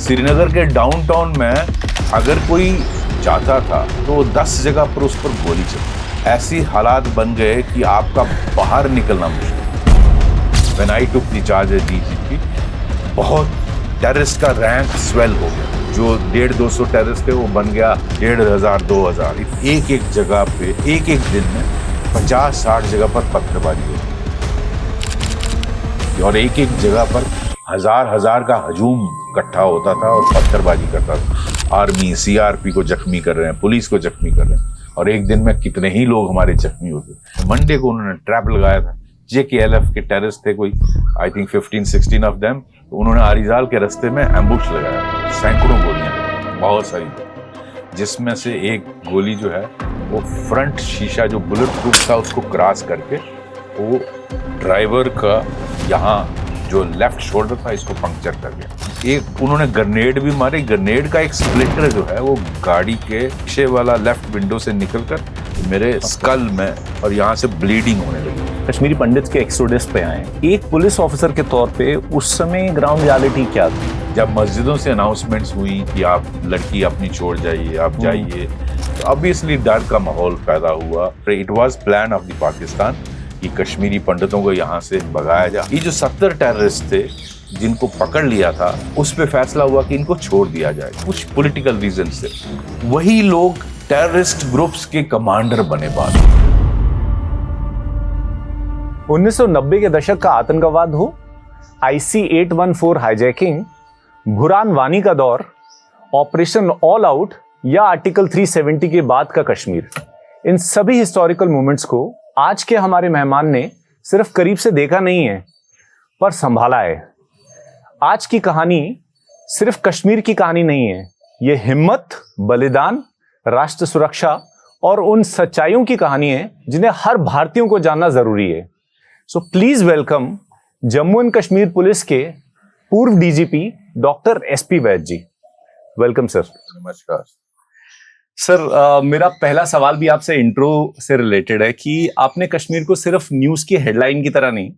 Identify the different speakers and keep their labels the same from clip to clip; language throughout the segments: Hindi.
Speaker 1: श्रीनगर के डाउनटाउन में अगर कोई जाता था तो 10 जगह पर उस पर गोली चली। ऐसी हालात बन गए कि आपका बाहर निकलना मुश्किल। When I took the charge as DGP, बहुत टेररिस्ट का रैंक स्वेल हो गया। जो 150-200 टेररिस्ट थे वो बन गया 1500-2000। एक एक जगह पे एक एक दिन में 50-60 जगह पर पत्थरबाजी होती और एक एक जगह पर हजार का हजूम इकट्ठा होता था और पत्थरबाजी करता था। आर्मी CRP को जख्मी कर रहे हैं, पुलिस को जख्मी कर रहे हैं और एक दिन में कितने ही लोग हमारे जख्मी होते। मंडे को उन्होंने ट्रैप लगाया था। JKLF के टेररिस्ट थे कोई, आई थिंक 15-16 ऑफ देम। तो उन्होंने अरिजाल के रास्ते में एम्बुश लगाया, सैकड़ों गोलियां, बहुत सारी, जिसमें से एक गोली जो है वो फ्रंट शीशा जो बुलेट प्रूफ था उसको क्रॉस करके वो ड्राइवर का यहाँ जो लेफ्ट शोल्डर था इसको पंक्चर कर गया। एक उन्होंने ग्रेनेड भी मारे। ग्रेनेड का एक स्प्लिटर जो है वो गाड़ी के पीछे वाला लेफ्ट विंडो से निकलकर मेरे स्कल में और यहाँ से ब्लीडिंग होने लगी।
Speaker 2: कश्मीरी पंडित के एक्सोडस पे आए, एक पुलिस ऑफिसर के तौर पे उस समय ग्राउंड रियलिटी क्या थी?
Speaker 1: जब मस्जिदों से अनाउंसमेंट्स हुई कि आप लड़की अपनी छोड़ जाइए, आप जाइए, तो ऑब्वियसली डर का माहौल पैदा हुआ। It was plan of the Pakistan कि कश्मीरी पंडितों को यहाँ से भगाया जाए। ये जो 70 टेररिस्ट थे जिनको पकड़ लिया था उस पे फैसला हुआ कि इनको छोड़ दिया जाए कुछ पॉलिटिकल रीजन से। वही लोग टेररिस्ट ग्रुप्स के कमांडर बने बाद।
Speaker 2: 1990 के दशक का आतंकवाद हो, IC-814 हाईजैकिंग, बुरहान वानी का दौर, ऑपरेशन ऑल आउट या आर्टिकल 370 के बाद का कश्मीर, इन सभी हिस्टोरिकल मोमेंट्स को आज के हमारे मेहमान ने सिर्फ करीब से देखा नहीं है पर संभाला है। आज की कहानी सिर्फ कश्मीर की कहानी नहीं है, ये हिम्मत, बलिदान, राष्ट्र सुरक्षा और उन सच्चाइयों की कहानी है जिन्हें हर भारतीयों को जानना जरूरी है। So please welcome Jammu and Kashmir police के पूर्व DGP doctor SP Vaid ji. Welcome sir.
Speaker 1: नमस्कार
Speaker 2: सर। मेरा पहला सवाल भी आपसे इंट्रो से रिलेटेड है कि आपने कश्मीर को सिर्फ न्यूज़ की हेडलाइन की तरह नहीं,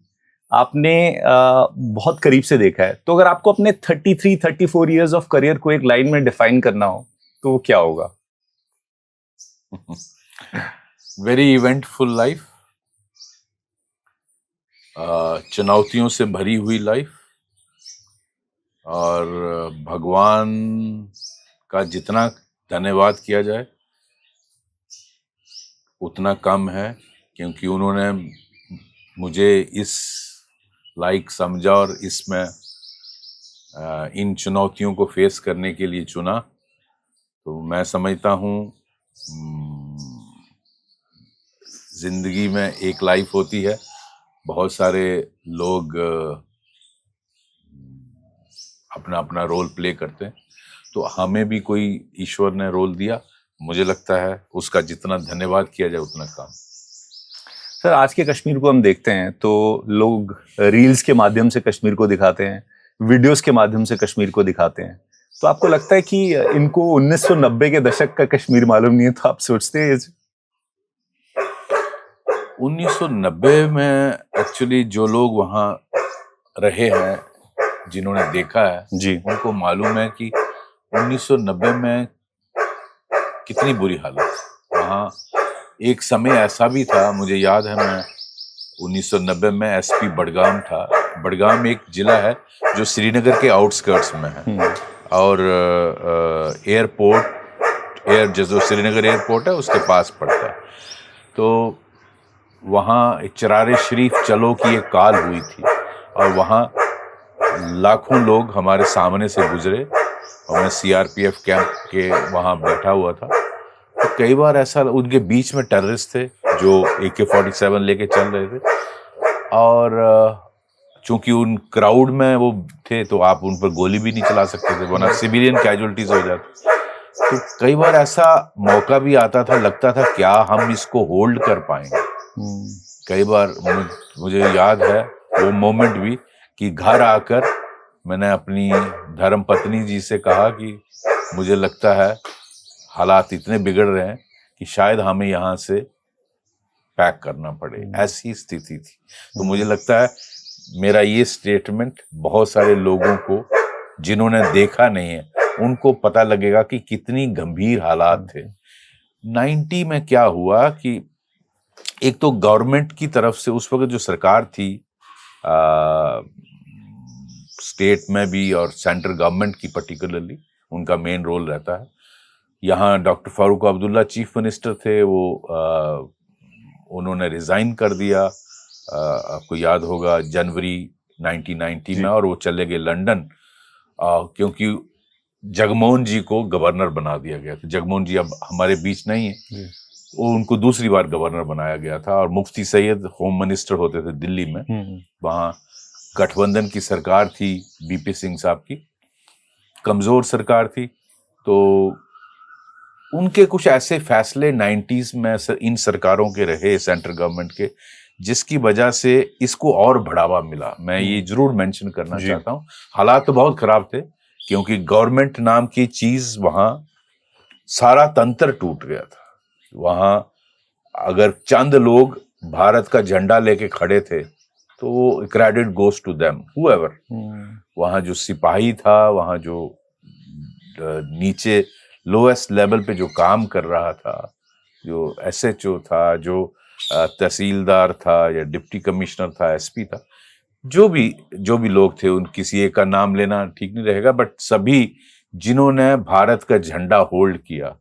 Speaker 2: आपने बहुत करीब से देखा है। तो अगर आपको अपने 33-34 इयर्स ऑफ करियर को एक लाइन में डिफाइन करना हो तो वो क्या होगा?
Speaker 1: वेरी इवेंटफुल लाइफ, चुनौतियों से भरी हुई लाइफ, और भगवान का जितना धन्यवाद किया जाए उतना कम है, क्योंकि उन्होंने मुझे इस लायक समझा और इसमें इन चुनौतियों को फेस करने के लिए चुना। तो मैं समझता हूँ जिंदगी में एक लाइफ होती है, बहुत सारे लोग अपना अपना रोल प्ले करते हैं, तो हमें भी कोई ईश्वर ने रोल दिया। मुझे लगता है उसका जितना धन्यवाद किया जाए उतना कम।
Speaker 2: सर, आज के कश्मीर को हम देखते हैं तो लोग रील्स के माध्यम से कश्मीर को दिखाते हैं, वीडियोस के माध्यम से कश्मीर को दिखाते हैं। तो आपको लगता है कि इनको 1990 के दशक का कश्मीर मालूम नहीं है? तो आप सोचते हैं
Speaker 1: 1990 में एक्चुअली जो लोग वहाँ रहे हैं, जिन्होंने देखा है
Speaker 2: जी,
Speaker 1: उनको मालूम है कि 1990 में कितनी बुरी हालत। वहाँ एक समय ऐसा भी था, मुझे याद है, मैं 1990 में SP बडगाम था। बडगाम एक जिला है जो श्रीनगर के आउटस्कर्ट्स में है और जो श्रीनगर एयरपोर्ट है उसके पास पड़ता है। तो वहाँ चरारे शरीफ चलो की एक काल हुई थी और वहाँ लाखों लोग हमारे सामने से गुजरे और मैं CRPF कैंप के वहाँ बैठा हुआ था। तो कई बार ऐसा, उनके बीच में टेररिस्ट थे जो AK-47 लेके चल रहे थे और चूंकि उन क्राउड में वो थे तो आप उन पर गोली भी नहीं चला सकते थे, वरना सिविलियन कैजुअल्टीज हो जाती। तो कई बार ऐसा मौका भी आता था, लगता था क्या हम इसको होल्ड कर पाएंगे। कई बार मुझे याद है वो मोमेंट भी कि घर आकर मैंने अपनी धर्म पत्नी जी से कहा कि मुझे लगता है हालात इतने बिगड़ रहे हैं कि शायद हमें यहाँ से पैक करना पड़े, ऐसी स्थिति थी। तो मुझे लगता है मेरा ये स्टेटमेंट बहुत सारे लोगों को जिन्होंने देखा नहीं है उनको पता लगेगा कि कितनी गंभीर हालात थे। 90 में क्या हुआ कि एक तो गवर्नमेंट की तरफ से उस वक्त जो सरकार थी, स्टेट में भी और सेंट्रल गवर्नमेंट की पर्टिकुलरली उनका मेन रोल रहता है। यहाँ doctor Farooq Abdullah chief minister थे, वो उन्होंने रिजाइन कर दिया, आपको याद होगा जनवरी 1990 में, और वो चले गए लंदन, क्योंकि जगमोहन जी को गवर्नर बना दिया गया था। जगमोहन जी अब हमारे बीच नहीं है, वो उनको दूसरी बार गवर्नर बनाया गया था, और मुफ्ती सैयद होम मिनिस्टर होते थे दिल्ली में। वहाँ गठबंधन की सरकार थी, बीपी सिंह साहब की, कमजोर सरकार थी, तो उनके कुछ ऐसे फैसले 90s में इन सरकारों के रहे, सेंट्रल गवर्नमेंट के, जिसकी वजह से इसको और बढ़ावा मिला। मैं ये जरूर मेंशन करना चाहता हूँ। हालात तो बहुत खराब थे, क्योंकि गवर्नमेंट नाम की चीज, वहां सारा तंत्र टूट गया था। वहां अगर चंद लोग भारत का झंडा लेके खड़े थे तो credit goes to them, however. वहां जो सिपाही था, वहां जो नीचे लोएस्ट लेवल पे जो काम कर रहा था, जो एसएचओ था, जो तहसीलदार था या डिप्टी कमिश्नर था, एसपी था, जो भी लोग थे, उन किसी एक का नाम लेना ठीक नहीं रहेगा, बट सभी जिन्होंने भारत का झंडा होल्ड किया,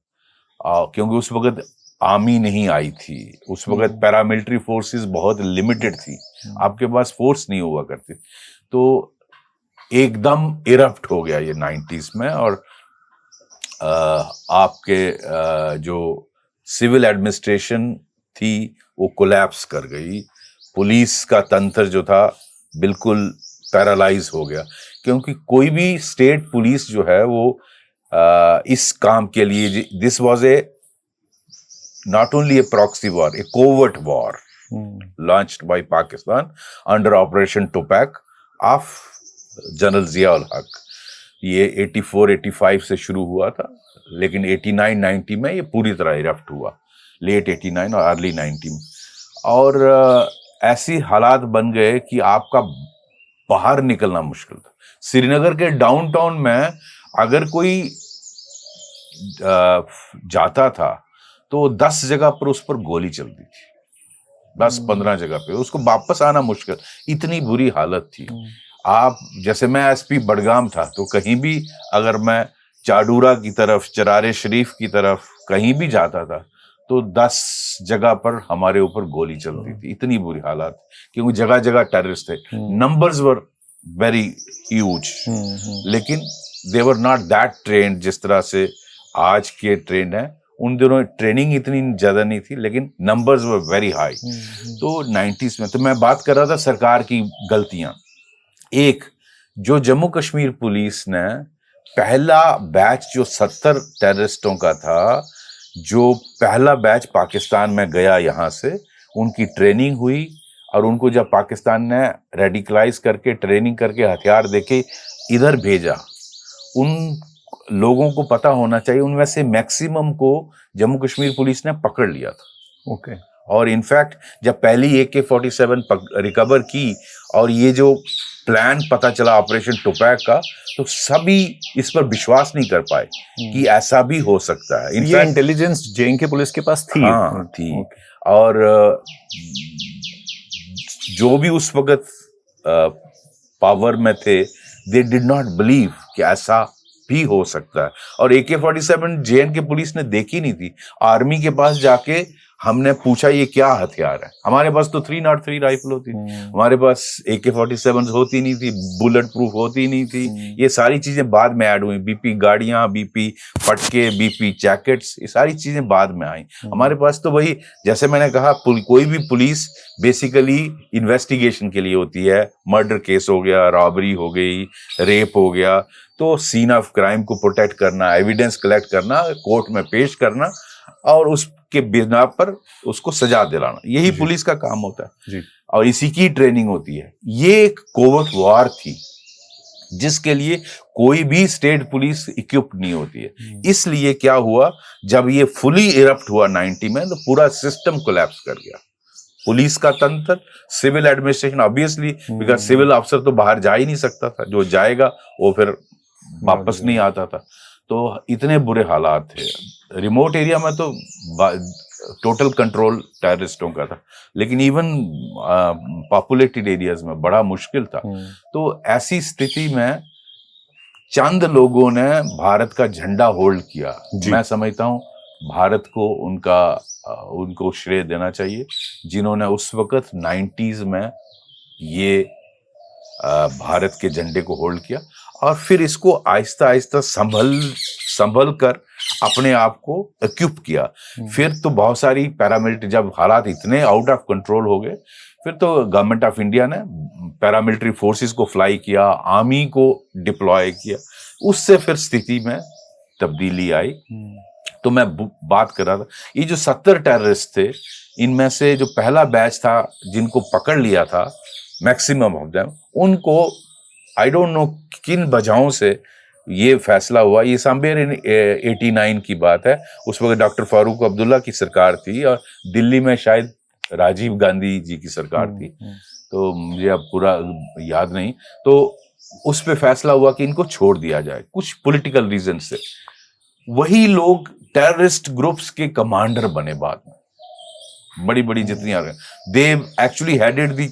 Speaker 1: क्योंकि उस वक्त आर्मी नहीं आई थी, उस वक्त पैरामिलिट्री फोर्सेस बहुत लिमिटेड थी, आपके पास फोर्स नहीं हुआ करती, तो एकदम इरप्ट हो गया ये 90s में। और आपके जो सिविल एडमिनिस्ट्रेशन थी वो कोलैप्स कर गई, पुलिस का तंत्र जो था बिल्कुल पैरालाइज हो गया, क्योंकि कोई भी स्टेट पुलिस जो है वो इस काम के लिए, this was a not only A proxy war, A covert war launched by Pakistan under operation Tupac of general Ziaul हक। ये 84-85 से शुरू हुआ था, लेकिन 89-90 में ये पूरी तरह इरप्ट हुआ, लेट 89 और अर्ली 90 में। और ऐसी हालात बन गए कि आपका बाहर निकलना मुश्किल था। श्रीनगर के डाउनटाउन में अगर कोई जाता था तो 10 जगह पर उस पर गोली चलती थी, 10-15 जगह पे, उसको वापस आना मुश्किल, इतनी बुरी हालत थी। आप जैसे मैं एसपी बडगाम था, तो कहीं भी अगर मैं चाडूरा की तरफ, चरारे शरीफ की तरफ कहीं भी जाता था तो 10 जगह पर हमारे ऊपर गोली चलती थी, इतनी बुरी हालत, क्योंकि जगह जगह टेररिस्ट थे, नंबर्स वर वेरी ह्यूज, लेकिन दे वर नॉट दैट ट्रेंड जिस तरह से आज के ट्रेंड है। उन दिनों ट्रेनिंग इतनी ज्यादा नहीं थी, लेकिन नंबर्स वर वेरी हाई। तो 90s में तो मैं बात कर रहा था सरकार की गलतियां। एक, जो जम्मू कश्मीर पुलिस ने पहला बैच जो 70 टेररिस्टों का था, जो पहला बैच पाकिस्तान में गया, यहाँ से उनकी ट्रेनिंग हुई, और उनको जब पाकिस्तान ने रेडिकलाइज करके ट्रेनिंग करके हथियार देके इधर भेजा, उन लोगों को पता होना चाहिए उनमें से मैक्सिमम को जम्मू कश्मीर पुलिस ने पकड़ लिया था।
Speaker 2: ओके।
Speaker 1: और इनफैक्ट जब पहली AK-47 रिकवर की और ये जो प्लान पता चला ऑपरेशन टोपैक का, तो सभी इस पर विश्वास नहीं कर पाए कि ऐसा भी हो सकता है।
Speaker 2: ये इंटेलिजेंस JNK पुलिस के पास थी?
Speaker 1: हाँ, थी। और जो भी उस वक्त पावर में थे, दे डिड नॉट बिलीव कि ऐसा भी हो सकता है। और AK-47 JNK पुलिस ने देखी नहीं थी। आर्मी के पास जाके हमने पूछा ये क्या हथियार है, हमारे पास तो 303 राइफल होती थी, हमारे पास AK-47 होती नहीं थी, बुलेट प्रूफ होती नहीं थी। ये सारी चीजें बाद में ऐड हुई, BP गाड़ियां, BP पटके, BP जैकेट्स, ये सारी चीजें बाद में आई। हमारे पास तो वही, जैसे मैंने कहा, कोई भी पुलिस बेसिकली इन्वेस्टिगेशन के लिए होती है। मर्डर केस हो गया, रॉबरी हो गई, रेप हो गया, तो सीन ऑफ क्राइम को प्रोटेक्ट करना, एविडेंस कलेक्ट करना, कोर्ट में पेश करना, और उसके बिना पर उसको सजा दिलाना, यही पुलिस का काम होता है जी। और इसी की ट्रेनिंग होती है। ये एक कोवर्ट वॉर थी जिसके लिए कोई भी स्टेट पुलिस इक्विप्ड नहीं होती है। इसलिए क्या हुआ, जब ये फुली इरप्ट हुआ 90 में, तो पूरा सिस्टम कोलैप्स कर गया। पुलिस का तंत्र, civil administration, obviously, because civil अफसर तो बाहर जा ही नहीं सकता था, जो जाएगा वो फिर वापस नहीं आता था। तो इतने बुरे हालात थे। रिमोट एरिया में तो टोटल कंट्रोल टेररिस्टों का था, लेकिन इवन पॉपुलेटेड एरियाज में बड़ा मुश्किल था। तो ऐसी स्थिति में चंद लोगों ने भारत का झंडा होल्ड किया। मैं समझता हूँ भारत को उनको श्रेय देना चाहिए, जिन्होंने उस वक्त 90s में ये भारत के झंडे को होल्ड किया और फिर इसको आहिस्ता आहिस्ता संभल कर अपने आप को इक्विप किया। फिर तो बहुत सारी पैरामिलिट्री, जब हालात इतने आउट ऑफ कंट्रोल हो गए, फिर तो गवर्नमेंट ऑफ इंडिया ने पैरामिलिट्री फोर्सेस को फ्लाई किया, आर्मी को डिप्लॉय किया। उससे फिर स्थिति में तब्दीली आई। तो मैं बात कर रहा था, ये जो 70 टेररिस्ट थे, इनमें से जो पहला बैच था जिनको पकड़ लिया था, मैक्सिमम ऑफ देम, उनको आई डोंट नो किन वजहों से ये फैसला हुआ। ये समवेयर इन 89 की बात है। उस वक्त डॉक्टर फारूक अब्दुल्ला की सरकार थी और दिल्ली में शायद राजीव गांधी जी की सरकार थी, तो मुझे अब पूरा याद नहीं। तो उस पे फैसला हुआ कि इनको छोड़ दिया जाए कुछ पॉलिटिकल रीजन से। वही लोग टेररिस्ट ग्रुप्स के कमांडर बने बाद में, बड़ी बड़ी जितनी आ गए, they actually headed the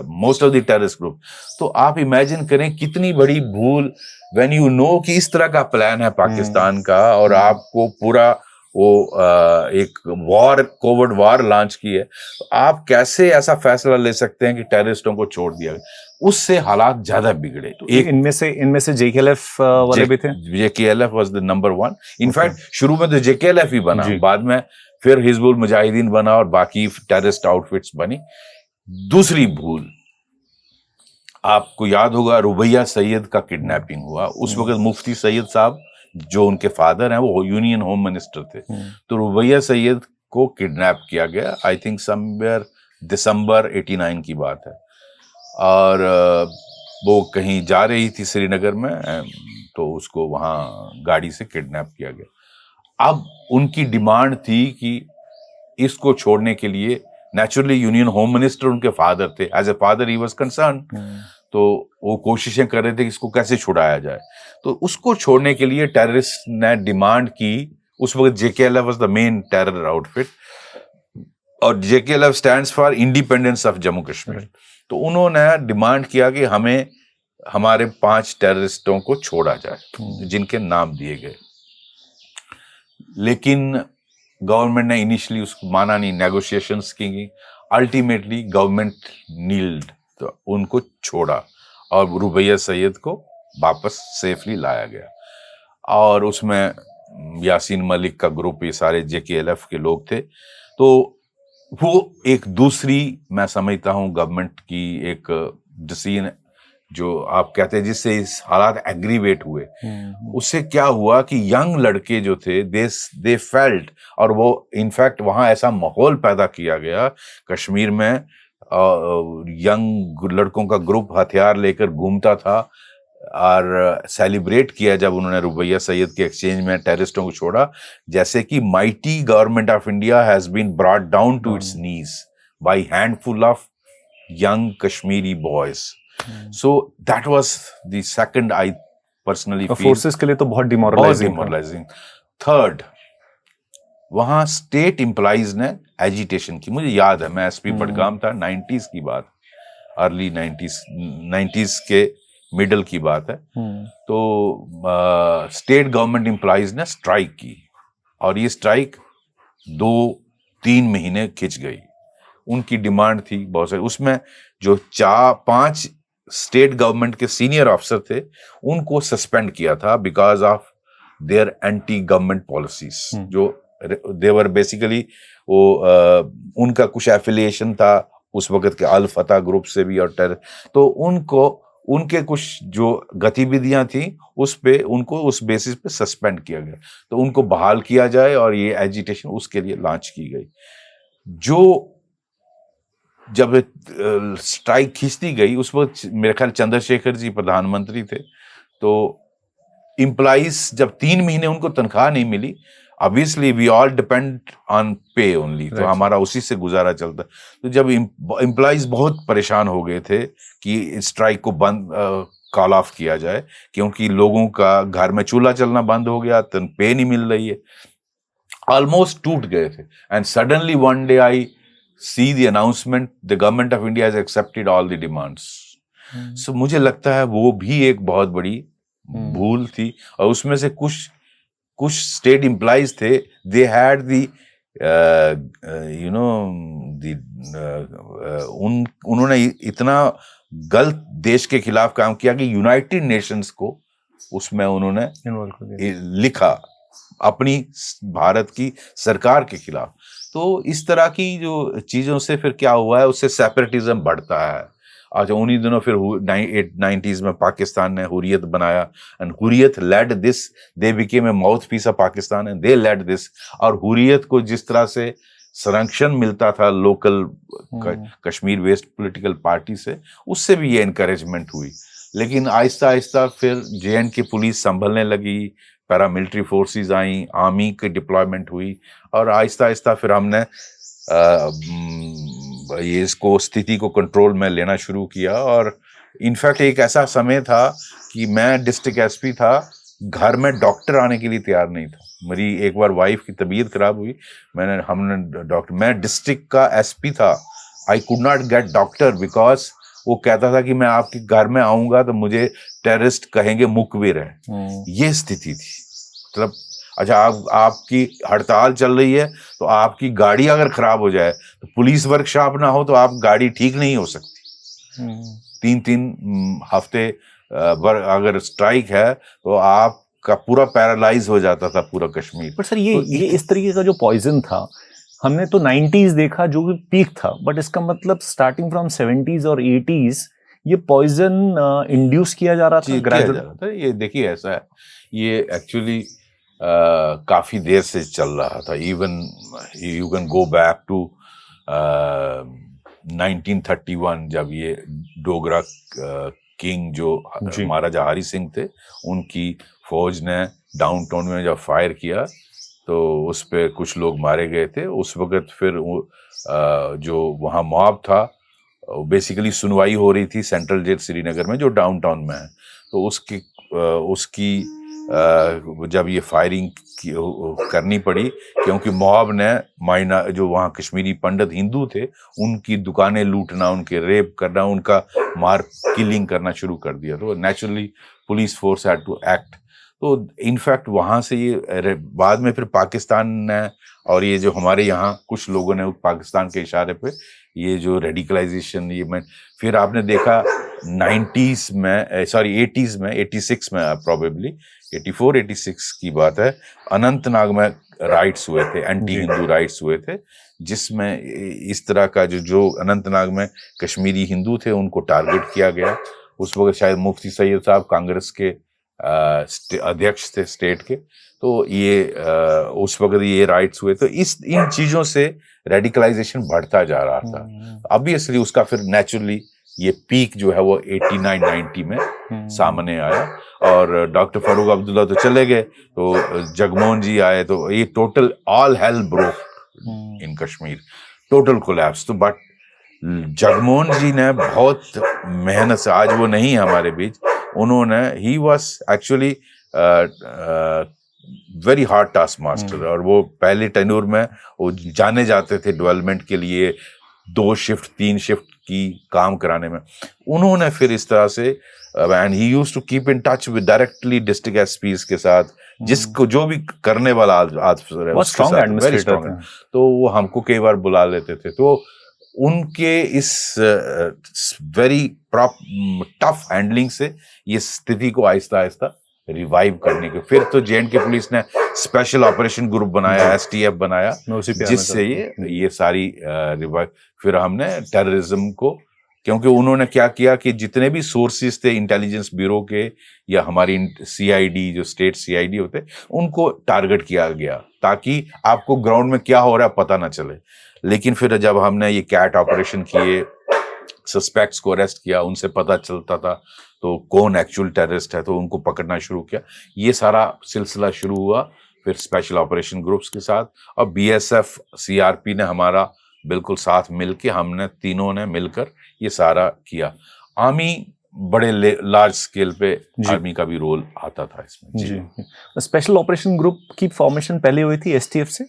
Speaker 1: most of the terrorist group. तो आप इमेजिन करें कितनी बड़ी भूल, व्हेन यू नो कि इस तरह का प्लान है पाकिस्तान का और आपको पूरा वो एक कोविड वॉर लॉन्च की है, तो आप कैसे ऐसा फैसला ले सकते हैं कि टेररिस्टों को छोड़ दिया गया। उससे हालात ज्यादा बिगड़े।
Speaker 2: तो इनमें से JKLF वाले भी थे।
Speaker 1: JKLF was the number 1। In fact शुरू में तो JKLF ही बना, बाद में फिर हिजबुल मुजाहिदीन बना और बाकी टेररिस्ट आउटफिट्स बनी। दूसरी भूल, आपको याद होगा रुबैया सैयद का किडनैपिंग हुआ। उस वक्त मुफ्ती सैयद साहब जो उनके फादर हैं वो यूनियन होम मिनिस्टर थे। तो रुबैया सैयद को किडनैप किया गया, आई थिंक समवेयर दिसंबर 89 की बात है। और वो कहीं जा रही थी श्रीनगर में, तो उसको वहाँ गाड़ी से किडनैप किया गया। अब उनकी डिमांड थी कि इसको छोड़ने के लिए, नेचुरली यूनियन होम मिनिस्टर उनके फादर थे, as a father he was concerned, तो वो कोशिशें कर रहे थे कि इसको कैसे छुड़ाया जाए। तो उसको छोड़ने के लिए टेररिस्ट ने डिमांड की। उस वक्त JKLF was the main terror outfit और JKLF stands for independence of Jammu Kashmir. तो उन्होंने डिमांड किया कि हमें हमारे 5 टेररिस्टों को छोड़ा जाए जिनके नाम दिए गए। लेकिन गवर्नमेंट ने इनिशियली उसको माना नहीं, नेगोशिएशंस की। अल्टीमेटली गवर्नमेंट नील्ड, तो उनको छोड़ा और रुबैया सैयद को वापस सेफली लाया गया। और उसमें यासीन मलिक का ग्रुप, ये सारे JKLF के लोग थे। तो वो एक दूसरी, मैं समझता हूँ गवर्नमेंट की एक डिसीजन जो आप कहते हैं जिससे इस हालात एग्रीवेट हुए। उससे क्या हुआ कि यंग लड़के जो थे दे फेल्ट, और वो इनफैक्ट वहाँ ऐसा माहौल पैदा किया गया कश्मीर में, यंग लड़कों का ग्रुप हथियार लेकर घूमता था और सेलिब्रेट किया जब उन्होंने रुबैया सैयद के एक्सचेंज में टेररिस्टों को छोड़ा, जैसे कि mighty government of India has been brought down to its knees by handful of young Kashmiri boys. So that was the second, I personally feel,
Speaker 2: forces के लिए तो बहुत डिमोरलाइजिंग।
Speaker 1: थर्ड, वहां स्टेट एम्प्लॉइज ने एजिटेशन की। मुझे याद है, मैं SP बडगाम था, 90s की बात, अर्ली 90s के मिडल की बात है। तो स्टेट गवर्नमेंट एम्प्लॉइज ने स्ट्राइक की और ये स्ट्राइक 2-3 महीने खिंच गई। उनकी डिमांड थी बहुत सारी, उसमें जो 4-5 स्टेट गवर्नमेंट के सीनियर अफसर थे उनको सस्पेंड किया था because of their anti government policies. जो देवर बेसिकली वो उनका कुछ एफिलिएशन था उस वक्त के अल फतह ग्रुप से भी और टेरर, तो उनके कुछ जो गतिविधियां थी उस पे उनको उस बेसिस पे सस्पेंड किया गया। तो उनको बहाल किया जाए और ये एजिटेशन उसके लिए लॉन्च की गई। जो जब स्ट्राइक खींचती गई उस वक्त मेरे ख्याल चंद्रशेखर जी प्रधानमंत्री थे। तो एम्प्लॉइज जब 3 महीने उनको तनख्वाह नहीं मिली, obviously we all depend on pay only, तो हमारा उसी से गुजारा चलता। तो जब एम्प्लॉइज बहुत परेशान हो गए थे कि स्ट्राइक को बंद कॉल ऑफ किया जाए, क्योंकि लोगों का घर में चूल्हा चलना बंद हो गया, तो पे नहीं मिल रही है, ऑलमोस्ट टूट गए थे। And suddenly one day I see the announcement the government of India has accepted all the demands. So मुझे लगता है वो भी एक बहुत बड़ी भूल थी। और उसमें से कुछ स्टेट एम्प्लॉइज थे, they had the you know उन्होंने इतना गलत देश के खिलाफ काम किया कि यूनाइटेड नेशंस को उसमें उन्होंने लिखा अपनी भारत की सरकार के खिलाफ। तो इस तरह की जो चीजों से फिर क्या हुआ है, उससे सेपरेटिज्म बढ़ता है। अच्छा, उन्हीं दिनों फिर 90s में पाकिस्तान ने हुर्रियत बनाया, and Hurriyat led this, they became a mouthpiece of Pakistan and they led this. और हुर्रियत को जिस तरह से संरक्षण मिलता था लोकल कश्मीर वेस्ट पॉलिटिकल पार्टी से, उससे भी ये इनकरेजमेंट हुई। लेकिन आहिस्ता आहिस्ता फिर JNK पुलिस संभलने लगी, पैरामिलिट्री फोर्सेस आई, आर्मी की डिप्लॉयमेंट हुई, और आहिस्ता आहिस्ता फिर हमने ये इसको स्थिति को कंट्रोल में लेना शुरू किया। और इनफैक्ट एक ऐसा समय था कि मैं डिस्ट्रिक्ट SP था, घर में डॉक्टर आने के लिए तैयार नहीं था। मेरी एक बार वाइफ की तबीयत खराब हुई, मैं डिस्ट्रिक्ट का SP था, I could not gate doctor because वो कहता था कि मैं आपके घर में आऊंगा तो मुझे टेररिस्ट कहेंगे मुखबिर है। ये स्थिति थी। मतलब अच्छा, आपकी हड़ताल चल रही है तो आपकी गाड़ी अगर खराब हो जाए तो पुलिस वर्कशॉप ना हो तो आप गाड़ी ठीक नहीं हो सकती। 3-3 हफ्ते अगर स्ट्राइक है तो आपका पूरा पैरालाइज हो जाता था पूरा कश्मीर।
Speaker 2: पर सर ये इस तरीके का जो पॉइजन था, हमने तो 90s देखा जो कि पीक था, बट इसका मतलब स्टार्टिंग फ्रॉम 70s और 80s ये पॉइजन इंड्यूस किया जा रहा था ग्रेजुअली।
Speaker 1: ये देखिए ऐसा है, ये एक्चुअली काफी देर से चल रहा था। Even you can go back to 1931 जब ये डोगरा किंग जो महाराजा हरि सिंह थे, उनकी फौज ने डाउनटाउन में जब फायर किया तो उस पे कुछ लोग मारे गए थे। उस वक्त फिर जो वहाँ मॉब था, बेसिकली सुनवाई हो रही थी सेंट्रल जेल श्रीनगर में जो डाउनटाउन में है। तो उसकी जब ये फायरिंग करनी पड़ी, क्योंकि मॉब ने जो वहाँ कश्मीरी पंडित हिंदू थे उनकी दुकानें लूटना, उनके रेप करना, उनका किलिंग करना शुरू कर दिया। तो naturally police force had to act. तो इनफैक्ट वहाँ से ये बाद में फिर पाकिस्तान ने, और ये जो हमारे यहाँ कुछ लोगों ने पाकिस्तान के इशारे पे ये जो रेडिकलाइजेशन, फिर आपने देखा 80s में 86 में प्रॉबेबली 84-86 की बात है, अनंतनाग में राइट्स हुए थे, एंटी हिंदू राइट्स हुए थे, जिसमें इस तरह का जो अनंतनाग में कश्मीरी हिंदू थे उनको टारगेट किया गया। उस वक्त शायद मुफ्ती सैयद साहब कांग्रेस के अध्यक्ष थे स्टेट के। तो ये उस वक्त ये राइट्स हुए। तो इन चीजों से रेडिकलाइजेशन बढ़ता जा रहा था। ऑब्वियसली उसका फिर नेचुरली ये पीक जो है वो 89-90 में सामने आया, और डॉक्टर फारूक अब्दुल्ला तो चले गए, तो जगमोहन जी आए, तो ये total all hell broke in Kashmir, total collapse. तो बट जगमोहन जी ने बहुत मेहनत से, आज वो नहीं है हमारे बीच, उन्होंने he was actually very hard task master, और वो पहले टेन्योर में वो जाने जाते थे डेवलपमेंट के लिए 2 शिफ्ट 3 शिफ्ट की काम कराने में। उन्होंने फिर इस तरह से and he used to keep in touch with directly district SPs के साथ, जिसको जो भी करने वाला अफसर है उसके साथ वेरी स्ट्रांग है। तो वो हमको कई बार बुला लेते थे। तो उनके इस वेरी टफ हैंडलिंग से ये स्थिति को आहिस्ता आहिस्ता रिवाइव करने के, फिर तो JNK पुलिस ने स्पेशल ऑपरेशन ग्रुप बनाया, STF बनाया, जिससे ये सारी रिवाइव। फिर हमने टेररिज्म को, क्योंकि उन्होंने क्या किया कि जितने भी सोर्सेज थे इंटेलिजेंस ब्यूरो के या हमारी CID जो स्टेट CID होते, उनको टारगेट किया गया ताकि आपको ग्राउंड में क्या हो रहा है पता ना चले। लेकिन फिर जब हमने ये कैट ऑपरेशन किए, सस्पेक्ट्स को अरेस्ट किया, उनसे पता चलता था तो कौन एक्चुअल टेररिस्ट है, तो उनको पकड़ना शुरू किया। ये सारा सिलसिला शुरू हुआ फिर स्पेशल ऑपरेशन ग्रुप्स के साथ, और BSF CRP ने हमारा बिल्कुल साथ मिलके, हमने तीनों ने मिलकर ये सारा किया। आर्मी बड़े लार्ज स्केल पे
Speaker 2: जी।
Speaker 1: आर्मी का भी रोल आता था इसमें।
Speaker 2: जी, स्पेशल ऑपरेशन ग्रुप की फॉर्मेशन पहले हुई थी एसटीएफ से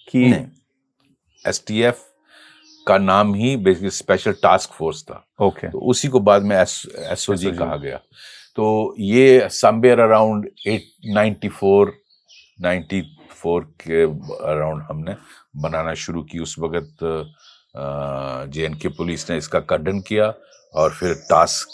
Speaker 2: कि
Speaker 1: नहीं, एसटीएफ का नाम ही बेसिकली स्पेशल टास्क फोर्स था।
Speaker 2: ओके,
Speaker 1: तो उसी को बाद में एसओजी
Speaker 2: SOG
Speaker 1: कहा गया। तो ये समवेयर अराउंड 94 के अराउंड हमने बनाना शुरू की। उस वक्त जेएनके पुलिस ने इसका खंडन किया और फिर टास्क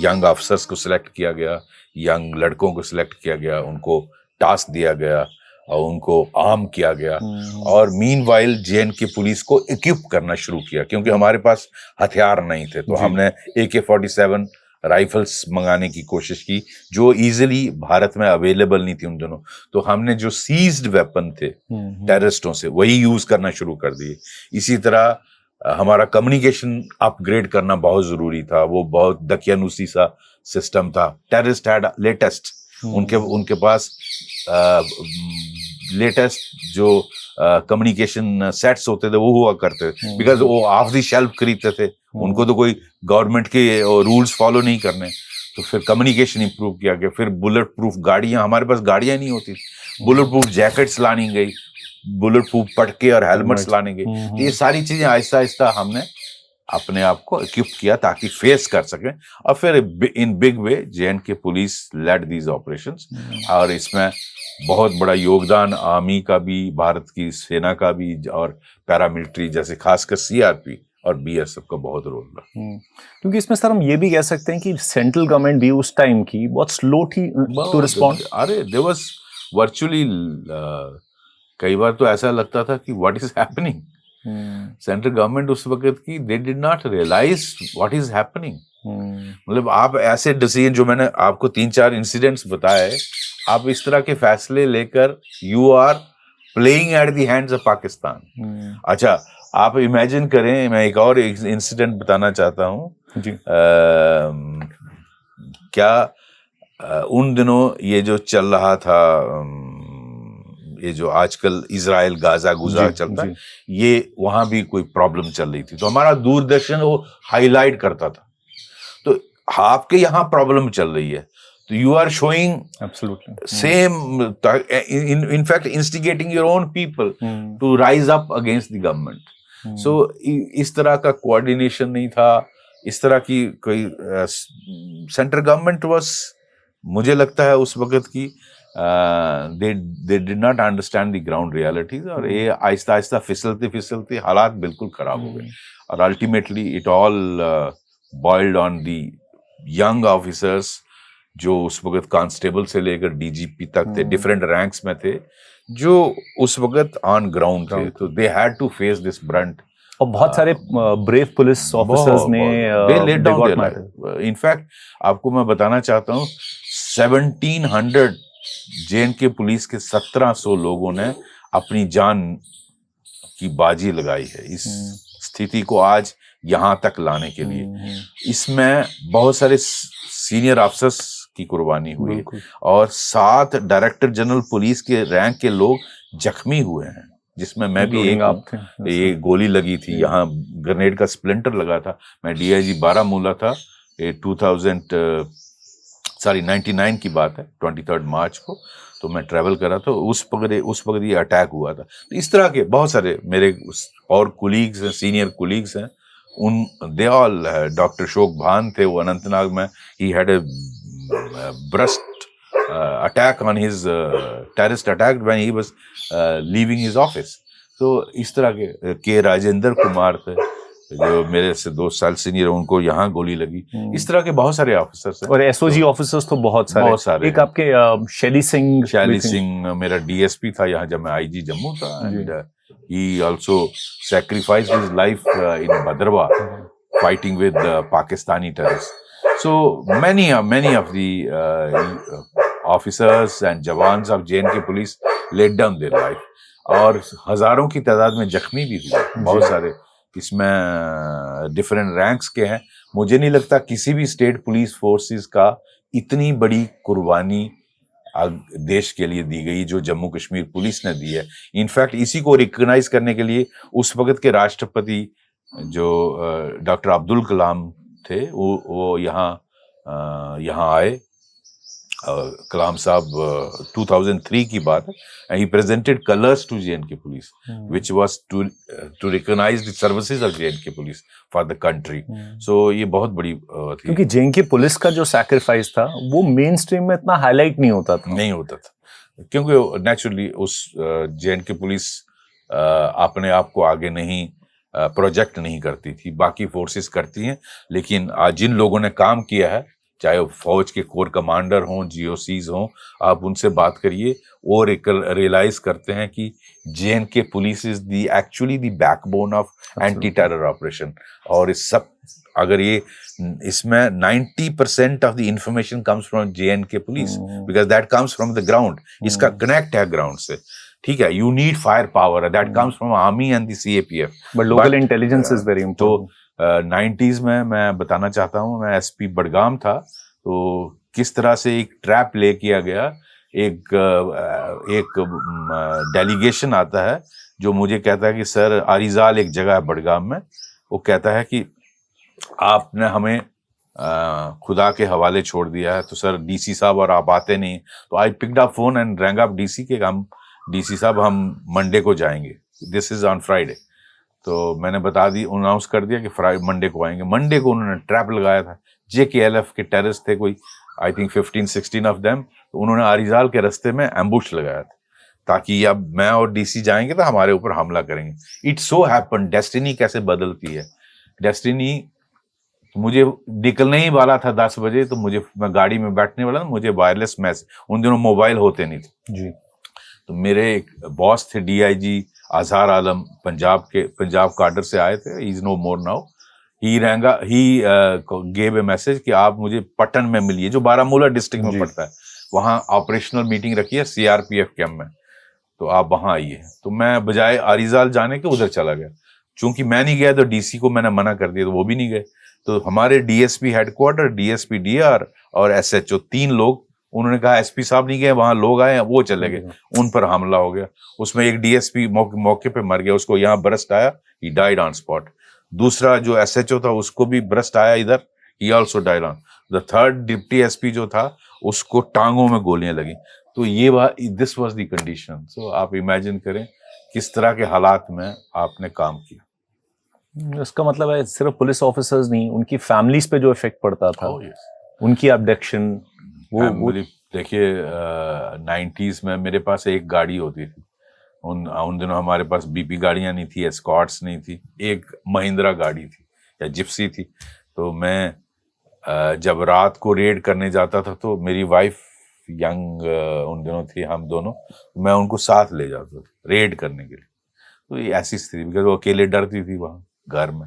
Speaker 1: यंग ऑफिसर्स को सिलेक्ट किया गया, यंग लड़कों को सिलेक्ट किया गया, उनको टास्क दिया गया और उनको आर्म किया गया। और मीनवाइल जेएनके पुलिस को इक्विप करना शुरू किया, क्योंकि हमारे पास हथियार नहीं थे। तो
Speaker 2: जी।
Speaker 1: हमने AK-47 राइफल्स मंगाने की कोशिश की, जो इजीली भारत में अवेलेबल नहीं थी उन दिनों। तो हमने जो सीज्ड वेपन थे टेररिस्टों से, वही यूज करना शुरू कर दिए। इसी तरह हमारा कम्युनिकेशन अपग्रेड करना बहुत जरूरी था। वो बहुत दकियानुसी सा सिस्टम था। टेररिस्ट हैड लेटेस्ट, उनके पास लेटेस्ट जो कम्युनिकेशन सेट्स होते थे वो हुआ करते थे, बिकॉज वो ऑफ द शेल्फ खरीदते थे। उनको तो कोई गवर्नमेंट के रूल्स फॉलो नहीं करने। तो फिर कम्युनिकेशन इंप्रूव किया गया। फिर बुलेट प्रूफ गाड़ियां, हमारे पास गाड़ियां नहीं होती, बुलेट प्रूफ जैकेट्स लानी गई, बुलेट प्रूफ पटके और हेलमेट्स लाने गए। ये सारी चीजें आहिस्ता आहिस्ता हमने अपने आप को इक्विप किया ताकि फेस कर सकें। और फिर in big way JNK police led these operations. और इसमें बहुत बड़ा योगदान आर्मी का भी, भारत की सेना का भी, और पैरामिलिट्री जैसे खासकर सीआरपी और बीएसएफ का बहुत रोल रहा।
Speaker 2: क्योंकि इसमें सर हम ये भी कह सकते हैं कि सेंट्रल गवर्नमेंट भी उस टाइम की बहुत स्लो थी टू रिस्पॉन्ड।
Speaker 1: अरे देयर वाज वर्चुअली कई बार तो ऐसा लगता था कि what is happening. Central government उस वक्त की they did not realise what is happening. मतलब आप ऐसे डिसीजन, जो मैंने आपको 3-4 इंसिडेंट्स बताए, आप इस तरह के फैसले लेकर you are playing at the hands of Pakistan. अच्छा, आप इमेजिन करें, मैं एक और इंसिडेंट बताना चाहता हूँ
Speaker 2: जी।
Speaker 1: उन दिनों ये जो चल रहा था, ये जो आजकल इजराइल गाजा गुजा चलता है, ये वहां भी कोई प्रॉब्लम चल रही थी। तो हमारा दूरदर्शन वो हाईलाइट करता था, तो आपके यहाँ प्रॉब्लम चल रही है, तो you are showing
Speaker 2: absolutely
Speaker 1: same, in fact instigating your own people to rise up against the government. So इस तरह का कोऑर्डिनेशन नहीं था, इस तरह की कोई सेंट्रल गवर्नमेंट वाज, मुझे लगता है उस वक्त की they did not understand the ground realities, और ये आहिस्ता आहिस्ता फिसलते हालात बिल्कुल खराब हो गए। और ultimately it all boiled on the young officers, जो उस वक्त कांस्टेबल से लेकर डीजीपी तक थे, डिफरेंट रैंक्स में थे, जो उस वक्त ऑन ग्राउंड थे। तो they had to face this brunt.
Speaker 2: और बहुत सारे ब्रेव पुलिस ऑफिसर्स ने
Speaker 1: they let down their life. In fact आपको मैं बताना चाहता हूँ, 1700 जेएनके पुलिस के 1700 लोगों ने अपनी जान की बाजी लगाई है इस स्थिति को आज यहाँ तक लाने के लिए। इसमें बहुत सारे सीनियर अफसर्स की कुर्बानी हुई है, और 7 डायरेक्टर जनरल पुलिस के रैंक के लोग जख्मी हुए हैं, जिसमें मैं भी एक हूं। ये गोली लगी थी, यहाँ ग्रेनेड का स्प्लिंटर लगा था। मैं डीआईजी बारामूला था, 99 की बात है, 23 मार्च को। तो मैं ट्रैवल करा, तो उस वक्त ये अटैक हुआ था। तो इस तरह के बहुत सारे मेरे और कुलीग्स हैं, सीनियर कुलीग्स हैं, दे ऑल, डॉक्टर शोक भान थे, वो अनंतनाग में, he had a burst attack on his terrorist attack when he was leaving his office. तो इस तरह के राजेंद्र कुमार थे, जो मेरे से 2 साल सीनियर, उनको यहाँ गोली लगी। इस तरह के बहुत सारे ऑफिसर्स हैं,
Speaker 2: और एसओजी ऑफिसर्स तो बहुत सारे एक आपके शैली सिंह
Speaker 1: मेरा डीएसपी था यहाँ जब मैं आईजी जम्मू था, and he also sacrificed his life in Bhadrawa fighting with Pakistani terrorists. So many of the officers and jawans of JNK police laid down their life, और हजारों की तादाद में जख्मी भी हुए बहुत सारे। इसमें डिफरेंट रैंक्स के हैं। मुझे नहीं लगता किसी भी स्टेट पुलिस फोर्सेस का इतनी बड़ी कुर्बानी देश के लिए दी गई जो जम्मू कश्मीर पुलिस ने दी है। इनफैक्ट इसी को रिकॉग्नाइज करने के लिए उस वक्त के राष्ट्रपति जो डॉक्टर अब्दुल कलाम थे, वो यहाँ यहाँ आए। कलाम साहब 2003 की बात है। He presented colours to JNK police which was to recognize the services of JNK police for the country. So ये बहुत बड़ी थी।
Speaker 2: क्योंकि JNK पुलिस का जो सैक्रिफाइस था वो मेन स्ट्रीम में इतना हाईलाइट नहीं होता था,
Speaker 1: क्योंकि नेचुरली उस JNK पुलिस अपने आप को आगे नहीं प्रोजेक्ट नहीं करती थी, बाकी फोर्सेस करती हैं। लेकिन आज जिन लोगों ने काम किया है, चाहे वो फौज के कोर कमांडर हों, GOCs हों, आप उनसे बात करिए और रियलाइज करते हैं कि JNK police is the actually the backbone of anti terror operation. और इस सब अगर ये इसमें 90% of the information comes from JNK police because that comes from the ground. इसका कनेक्ट है ग्राउंड से, ठीक है। You need fire power that comes from army and the CAPF,
Speaker 2: but local intelligence is very important.
Speaker 1: तो 90s में मैं बताना चाहता हूँ, मैं SP बडगाम था, तो किस तरह से एक ट्रैप ले किया गया। एक डेलीगेशन आता है जो मुझे कहता है कि सर, आरिजाल एक जगह है बडगाम में, वो कहता है कि आपने हमें खुदा के हवाले छोड़ दिया है, तो सर DC साहब और आप आते नहीं। तो I picked up phone and wrong up DC के, हम DC साहब हम मंडे को जाएंगे, दिस इज ऑन फ्राइडे। तो मैंने बता दी, अनाउंस कर दिया कि मंडे को आएंगे। मंडे को उन्होंने ट्रैप लगाया था। JKLF के टेररिस्ट थे कोई, आई थिंक 15-16 ऑफ देम। तो उन्होंने आरिजाल के रास्ते में एम्बुश लगाया था ताकि अब मैं और DC जाएंगे तो हमारे ऊपर हमला करेंगे। इट सो हैपन, डेस्टिनी कैसे बदलती है। डेस्टिनी, मुझे निकलने ही वाला था 10 बजे, तो मैं गाड़ी में बैठने वाला था, मुझे वायरलेस मैसेज, उन दिनों मोबाइल होते नहीं थे
Speaker 2: जी।
Speaker 1: तो मेरे एक बॉस थे DIG अजहर आलम, पंजाब कार्डर से आए थे, he is no more now. He gave a message कि आप मुझे पटन में मिलिए, जो बारामूला डिस्ट्रिक्ट में पड़ता है, वहाँ ऑपरेशनल मीटिंग रखी है CRPF कैंप में, तो आप वहाँ आइए। तो मैं बजाय आरिजाल जाने के उधर चला गया। चूंकि मैं नहीं गया तो DC को मैंने मना कर दिया, तो वो भी नहीं गए। तो हमारे DSP हेडक्वार्टर, DSP DR और SHO 3 लोग, उन्होंने कहा SP साहब नहीं गए, वहां लोग आए, वो चले गए, उन पर हमला हो गया। उसमें एक DSP मौके पे मर गया, उसको यहाँ ब्रस्ट आया, ही डाइड ऑन स्पॉट। दूसरा जो SHO था उसको भी ब्रस्ट आया इधर, ही also died on. The third deputy SP जो था, उसको टांगों में गोलियां लगी। तो दिस वाज द कंडीशन। सो आप इमेजिन करें किस तरह के हालात में आपने काम किया।
Speaker 2: इसका मतलब है सिर्फ पुलिस ऑफिसर्स नहीं, उनकी फैमिलीज पे जो इफेक्ट पड़ता था, उनकी अबडक्शन, वो
Speaker 1: देखिए 90s में मेरे पास एक गाड़ी होती थी। उन दिनों हमारे पास BP गाड़ियां नहीं थी, एस्कॉर्ट्स नहीं थी, एक महिंद्रा गाड़ी थी या जिप्सी थी। तो मैं जब रात को रेड करने जाता था, तो मेरी वाइफ यंग उन दिनों थी, हम दोनों, मैं उनको साथ ले जाता था रेड करने के लिए। तो ये ऐसी स्थिति, बिकॉज वो अकेले डरती थी वहाँ घर में।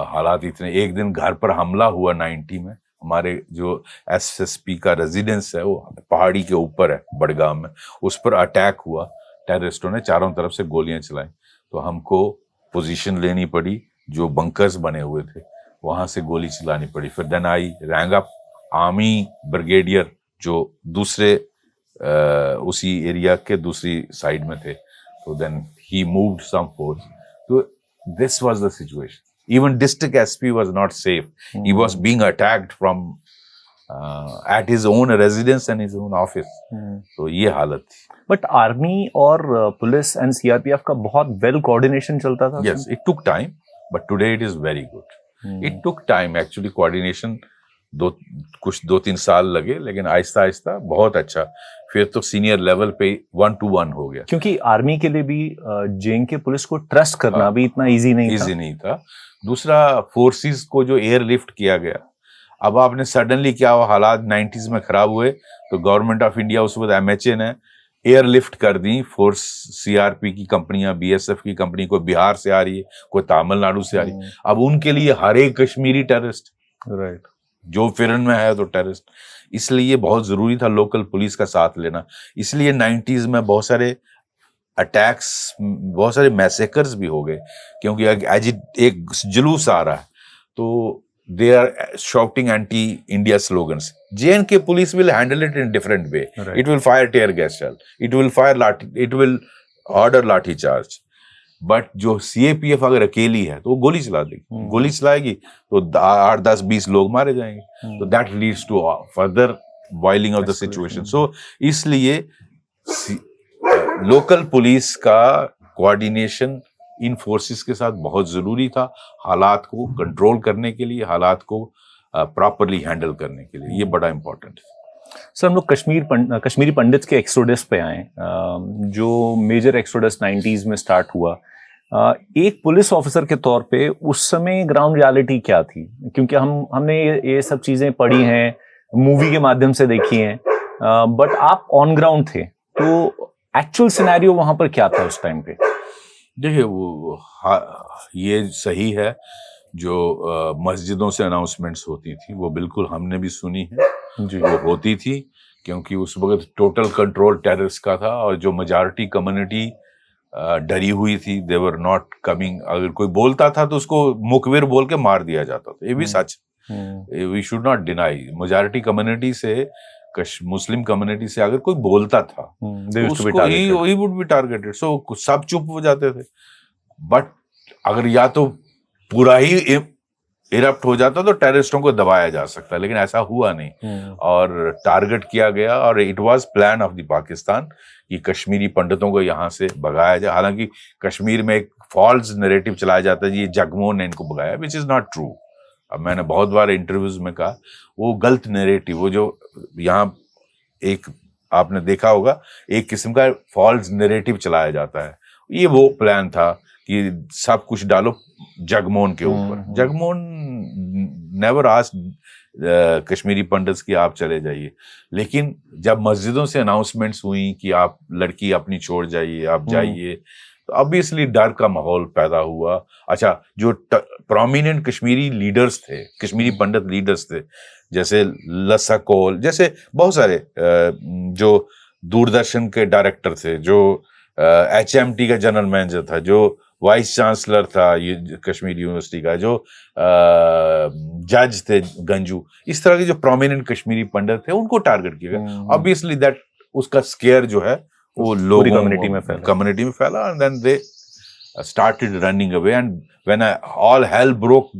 Speaker 1: हालात इतने, एक दिन घर पर हमला हुआ 90 में। हमारे जो SSP का रेजिडेंस है वो पहाड़ी के ऊपर है बडगाम में, उस पर अटैक हुआ। टेररिस्टों ने चारों तरफ से गोलियां चलाई, तो हमको पोजीशन लेनी पड़ी, जो बंकर्स बने हुए थे वहां से गोली चलानी पड़ी। फिर then I rang up army brigadier, जो दूसरे उसी एरिया के दूसरी साइड में थे। तो then he moved some force. तो this was the situation. Even district SP was not safe. He was being attacked from at his own residence and his own office. तो ये हालत थी।
Speaker 2: बट आर्मी और पुलिस एंड CRPF का बहुत वेल कोऑर्डिनेशन चलता था।
Speaker 1: Yes, it took time, but today it is very good. It took time actually, coordination 2-3 साल लगे, लेकिन आहिस्ता आहिस्ता बहुत अच्छा। फिर तो सीनियर लेवल पे 1-to-1 हो गया।
Speaker 2: क्योंकि आर्मी के लिए भी JNK पुलिस को ट्रस्ट करना भी इतना इजी नहीं
Speaker 1: था। दूसरा, फोर्सेस को जो एयरलिफ्ट किया गया, अब आपने सडनली क्या हुआ, हालात 90s में खराब हुए, तो गवर्नमेंट ऑफ इंडिया उस वक्त MHA ने एयरलिफ्ट कर दी फोर्स। CRP की कंपनियां, BSF की कंपनी, कोई बिहार से आ रही है, कोई तमिलनाडु से आ रही है। अब उनके लिए हर एक कश्मीरी टेररिस्ट,
Speaker 2: राइट,
Speaker 1: जो फिरन में है तो टेररिस्ट। इसलिए बहुत जरूरी था लोकल पुलिस का साथ लेना। इसलिए 90s में बहुत सारे अटैक्स, बहुत सारे मैसेकर्स भी हो गए, क्योंकि एक जुलूस आ रहा है, तो they are shouting anti India slogans. JNK police will handle it in different way. It will fire tear gas shell, it will order lathi charge, but जो सीएपीएफ अगर अकेली है तो वो गोली चला देगी, गोली चलाएगी तो 8, 10, 20 लोग मारे जाएंगे, तो that leads to further boiling of the situation. So इसलिए लोकल पुलिस का कोऑर्डिनेशन इन फोर्सेस के साथ बहुत जरूरी था, हालात को कंट्रोल करने के लिए, हालात को प्रॉपरली हैंडल करने के लिए, ये बड़ा इंपॉर्टेंट है।
Speaker 2: सर, हम लोग कश्मीरी पंडित के एक्सोडस पे आए, जो मेजर एक्सोडस 90s में स्टार्ट हुआ। एक पुलिस ऑफिसर के तौर पे उस समय ग्राउंड रियलिटी क्या थी? क्योंकि हमने ये सब चीजें पढ़ी हैं, मूवी के माध्यम से देखी हैं, बट आप ऑन ग्राउंड थे, तो एक्चुअल सिनेरियो वहां पर क्या था उस टाइम पे?
Speaker 1: देखिए, ये सही है, जो मस्जिदों से अनाउंसमेंट्स होती थी वो बिल्कुल हमने भी सुनी है जी। वो होती थी क्योंकि उस वक्त टोटल कंट्रोल टेररिस्ट का था, और जो मेजॉरिटी कम्युनिटी डरी हुई थी, दे वर नॉट कमिंग। अगर कोई बोलता था तो उसको मुखबिर बोल के मार दिया जाता था, ये भी सच, we should not deny. Majority community से, मुस्लिम कम्युनिटी से अगर कोई बोलता था तो उसको ही वुड बी टारगेटेड। सो सब चुप हो जाते थे, बट अगर या तो पूरा ही इरप्ट हो जाता तो टेररिस्टों को दबाया जा सकता, लेकिन ऐसा हुआ नहीं, और टारगेट किया गया, और it was plan of the Pakistan कि कश्मीरी पंडितों को यहाँ से भगाया जाए। हालांकि कश्मीर में एक फॉल्स नैरेटिव चलाया जाता है, ये जगमोहन ने इनको भगाया, विच इज नॉट ट्रू। अब मैंने बहुत बार इंटरव्यूज में कहा, वो गलत नैरेटिव, वो जो यहाँ एक आपने देखा होगा एक किस्म का फॉल्स नैरेटिव चलाया जाता है, ये वो प्लान था कि सब कुछ डालो जगमोहन के ऊपर। जगमोहन नेवर आस्क्ड कश्मीरी पंडित्स की आप चले जाइए, लेकिन जब मस्जिदों से अनाउंसमेंट्स हुई कि आप लड़की अपनी छोड़ जाइए, आप जाइए, तो ऑब्वियसली डर का माहौल पैदा हुआ। अच्छा, जो प्रोमिनेंट कश्मीरी लीडर्स थे, कश्मीरी पंडित लीडर्स थे, जैसे लसा कोल, जैसे बहुत सारे जो दूरदर्शन के डायरेक्टर थे, जो HMT का जनरल मैनेजर था, जो वाइस चांसलर था कश्मीर यूनिवर्सिटी का, जो जज थे गंजू, इस तरह के जो प्रोमिनेंट कश्मीरी पंडित थे उनको टारगेट किया गया। ऑब्वियसली दैट उसका स्केयर जो है वो लोगों कम्युनिटी में फैला, and then they started running away, and when all hell broke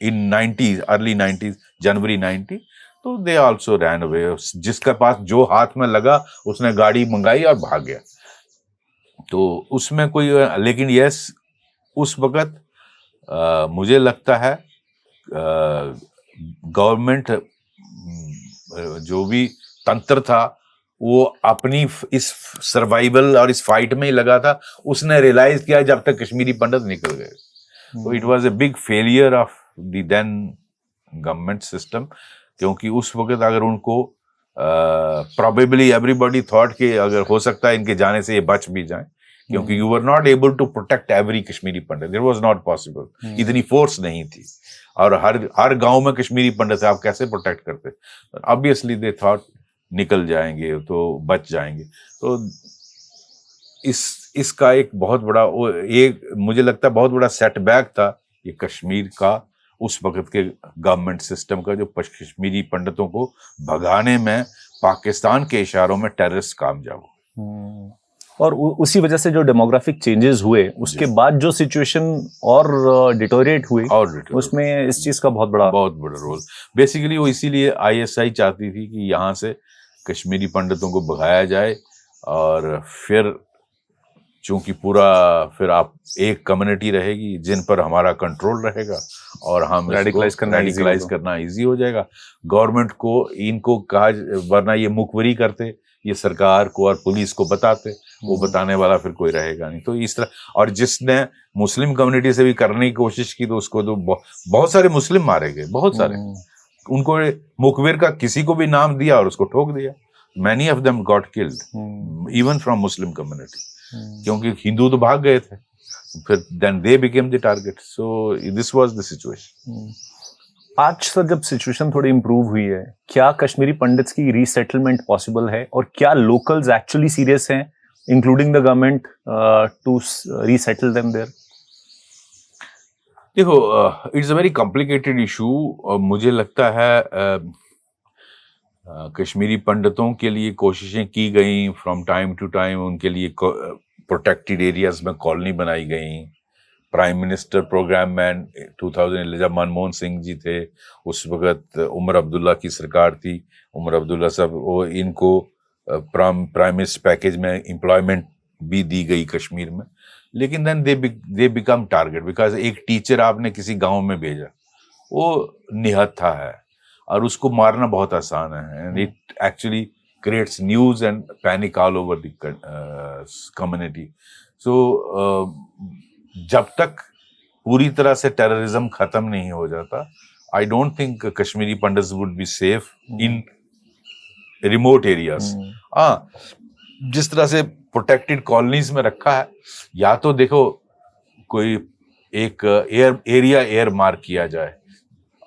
Speaker 1: in 90s, early 90s, January 90, तो they also ran away। जिसका पास जो हाथ में लगा उसने गाड़ी मंगाई और भाग गया। तो उसमें कोई, लेकिन यस, उस वक्त मुझे लगता है गवर्नमेंट जो भी तंत्र था वो अपनी इस सर्वाइवल और इस फाइट में ही लगा था। उसने रियलाइज किया जब तक कश्मीरी पंडित निकल गए, तो it was a big failure of the then government system, क्योंकि उस वक्त अगर उनको प्रोबेबली एवरीबॉडी थॉट कि अगर हो सकता है इनके जाने से ये बच भी जाएं, क्योंकि you were not able to protect every Kashmiri Pandit, it was not possible, इतनी फोर्स नहीं थी, और हर गांव में कश्मीरी पंडित आप कैसे प्रोटेक्ट करते। ऑब्वियसली दे थॉट निकल जाएंगे तो बच जाएंगे। तो इसका एक बहुत बड़ा, एक मुझे लगता है बहुत बड़ा सेटबैक था ये कश्मीर का, उस वक्त के गवर्नमेंट सिस्टम का, जो कश्मीरी पंडितों को भगाने में पाकिस्तान के इशारों में टेररिस्ट कामयाब हुए।
Speaker 2: और उसी वजह से जो डेमोग्राफिक चेंजेस हुए उसके बाद जो सिचुएशन और डिटोरिएट हुई, उसमें इस चीज का बहुत बड़ा
Speaker 1: रोल। बेसिकली वो इसीलिए ISI चाहती थी कि यहाँ से कश्मीरी पंडितों को भगाया जाए, और फिर चूंकि पूरा फिर आप एक कम्युनिटी रहेगी जिन पर हमारा कंट्रोल रहेगा, और हम रेडिकलाइज करना इजी हो जाएगा। गवर्नमेंट को इनको कहा, वरना ये मुखबरी करते, ये सरकार को और पुलिस को बताते, वो बताने वाला फिर कोई रहेगा नहीं। तो इस तरह, और जिसने मुस्लिम कम्युनिटी से भी करने की कोशिश की तो उसको तो बहुत सारे मुस्लिम मारे गए, बहुत सारे, उनको मुखबिर का किसी को भी नाम दिया और उसको ठोक दिया। Many of them got killed even from Muslim community, क्योंकि हिंदू तो भाग गए थे, फिर then they became the target. So this was the situation.
Speaker 2: आज सर जब सिचुएशन थोड़ी इंप्रूव हुई है, क्या कश्मीरी पंडित्स की रीसेटलमेंट पॉसिबल है, और क्या लोकल्स एक्चुअली सीरियस हैं, including the government, to resettle them there?
Speaker 1: देखो, it's a very complicated issue, और मुझे लगता है कश्मीरी पंडितों के लिए कोशिशें की गई फ्रॉम टाइम टू टाइम उनके लिए प्रोटेक्टेड एरियाज में कॉलोनी बनाई गई। प्राइम मिनिस्टर प्रोग्राम में 2011 जब मनमोहन सिंह जी थे उस वक्त उमर अब्दुल्ला की सरकार थी। उमर अब्दुल्ला साहब वो इनको प्राइम मिनिस्टर पैकेज में एम्प्लॉयमेंट भी दी गई कश्मीर में। लेकिन then they become target because एक टीचर आपने किसी गांव में भेजा, वो निहत्था है और उसको मारना बहुत आसान है and it actually creates news and panic all over the community. So जब तक पूरी तरह से टेररिज्म खत्म नहीं हो जाता, I don't think Kashmiri pandits would be safe in remote areas. हाँ, जिस तरह से प्रोटेक्टेड कॉलोनीज में रखा है, या तो देखो कोई एक एयर मार्क किया जाए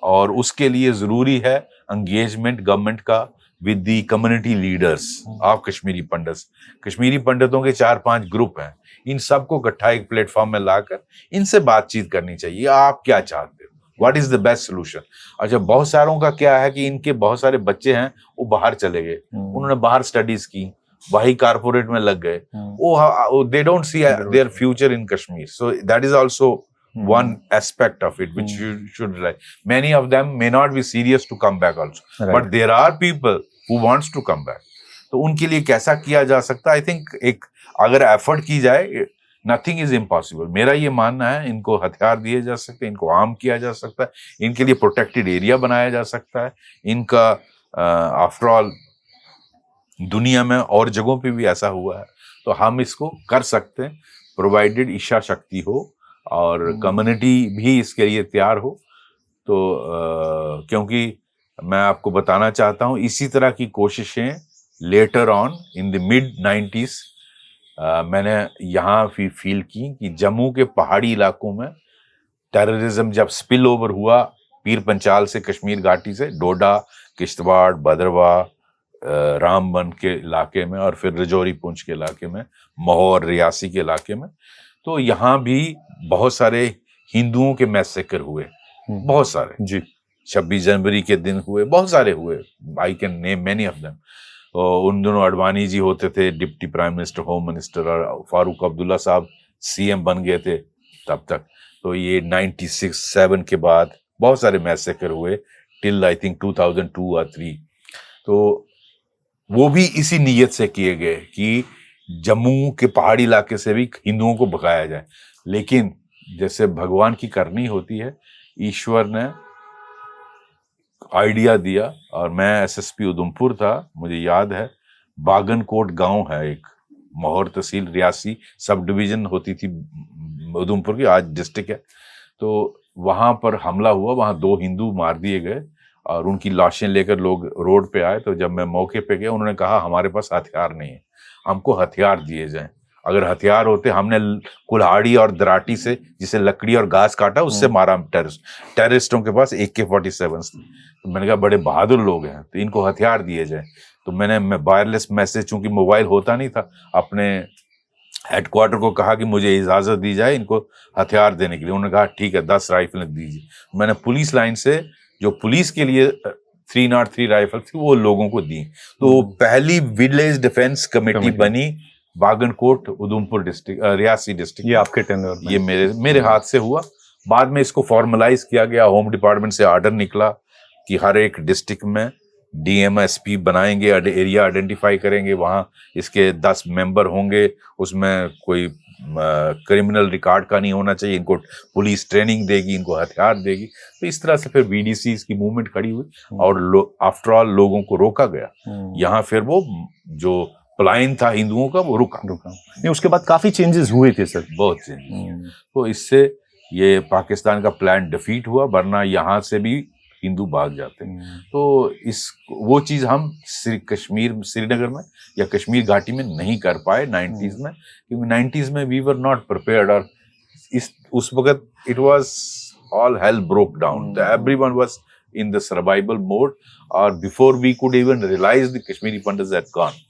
Speaker 1: और उसके लिए जरूरी है एंगेजमेंट गवर्नमेंट का with the community leaders of Kashmiri pandits. Kashmiri पंडितों के 4-5 ग्रुप हैं, इन सबको इकट्ठा एक प्लेटफॉर्म में लाकर इनसे बातचीत करनी चाहिए। आप क्या चाहते हो, what is the best solution. अच्छा, बहुत सारों का क्या है कि इनके बहुत सारे बच्चे हैं वो बाहर चले गए, उन्होंने बाहर स्टडीज की, वही कारपोरेट में लग गए, वो they don't see their future in Kashmir. So that is also one aspect of it which you should like. Many of them may not be serious to come back also, but there are people who wants to come back. तो उनके लिए कैसा किया जा सकता है, आई थिंक एक अगर एफर्ट की जाए, नथिंग इज इम्पॉसिबल। मेरा ये मानना है, इनको हथियार दिए जा सकते हैं, इनको आर्म किया जा सकता है, इनके लिए प्रोटेक्टेड एरिया बनाया जा सकता है। इनका आफ्टर ऑल दुनिया में और जगहों पे भी ऐसा हुआ है, तो हम इसको कर सकते हैं प्रोवाइडेड इच्छा शक्ति हो और कम्युनिटी भी इसके लिए तैयार हो। तो क्योंकि मैं आपको बताना चाहता हूँ इसी तरह की कोशिशें later on in the mid 90s मैंने यहाँ फील की कि जम्मू के पहाड़ी इलाकों में टेररिज्म जब स्पिल ओवर हुआ पीर पंचाल से, कश्मीर घाटी से, डोडा, किश्तवाड़, भद्रवाह, रामबन के इलाके में और फिर रजौरी पुंछ के इलाके में, महोर, रियासी के इलाके में, तो यहाँ भी बहुत सारे हिंदुओं के मैसेकर हुए, बहुत सारे जी। 26 जनवरी के दिन हुए, बहुत सारे हुए, I can name many of them. उन दोनों अडवाणी जी होते थे deputy prime minister, home minister, और फारूक अब्दुल्ला साहब सीएम बन गए थे तब तक। तो ये 96-7 के बाद बहुत सारे मैसेकर हुए टिल आई थिंक 2002 और 3। तो वो भी इसी नीयत से किए गए कि जम्मू के पहाड़ी इलाके से भी हिंदुओं को भगाया जाए। लेकिन जैसे भगवान की करनी होती है, ईश्वर ने आइडिया दिया और मैं एसएसपी उधमपुर था, मुझे याद है, बागनकोट गांव है एक, महोर तहसील, रियासी सब डिवीजन होती थी उधमपुर की, आज डिस्ट्रिक्ट है। तो वहां पर हमला हुआ, वहां 2 हिंदू मार दिए गए और उनकी लाशें लेकर लोग रोड पे आए। तो जब मैं मौके पे गया, उन्होंने कहा हमारे पास हथियार नहीं है, हमको हथियार दिए जाएं। अगर हथियार होते, हमने कुल्हाड़ी और दराटी से, जिसे लकड़ी और घास काटा, उससे मारा टेररिस्टों के पास AK-47 थी। तो मैंने कहा बड़े बहादुर लोग हैं, तो इनको हथियार दिए जाए। तो मैंने वायरलेस मैसेज, चूंकि मोबाइल होता नहीं था, अपने हेडक्वार्टर को कहा कि मुझे इजाजत दी जाए इनको हथियार देने के लिए। उन्होंने कहा ठीक है, 10 राइफलें दीजिए। मैंने पुलिस लाइन से, जो पुलिस के लिए 303 राइफल थी, वो लोगों को दी। तो पहली विलेज डिफेंस कमेटी बनी बागनकोट, उधमपुर डिस्ट्रिक्ट, रियासी डिस्ट्रिक्ट।
Speaker 2: ये आपके टेन्योर में?
Speaker 1: ये मेरे हाथ से हुआ। बाद में इसको फॉर्मलाइज किया गया, होम डिपार्टमेंट से ऑर्डर निकला कि हर एक डिस्ट्रिक्ट में DMSP बनाएंगे, एरिया आइडेंटिफाई करेंगे, वहाँ इसके 10 मेंबर होंगे, उसमें कोई क्रिमिनल रिकॉर्ड का नहीं होना चाहिए, इनको पुलिस ट्रेनिंग देगी, इनको हथियार देगी। तो इस तरह से फिर VDCs की मूवमेंट खड़ी हुई और आफ्टर ऑल लोगों को रोका गया। यहाँ फिर वो जो पलायन था हिंदुओं का, वो रुका।
Speaker 2: नहीं, उसके बाद काफी चेंजेस हुए थे सर, बहुत
Speaker 1: चेंजेस। तो इससे ये पाकिस्तान का प्लान डिफीट हुआ, वरना यहाँ से भी हिंदू भाग जाते हैं। तो वो चीज हम कश्मीर, श्रीनगर में या कश्मीर घाटी में नहीं कर पाए 90s में, क्योंकि 90s में वी वर नॉट प्रिपेयर्ड। और उस वक्त it was all hell broke down, everyone was in the survival mode, और before we could even realise the Kashmiri Pandits had gone.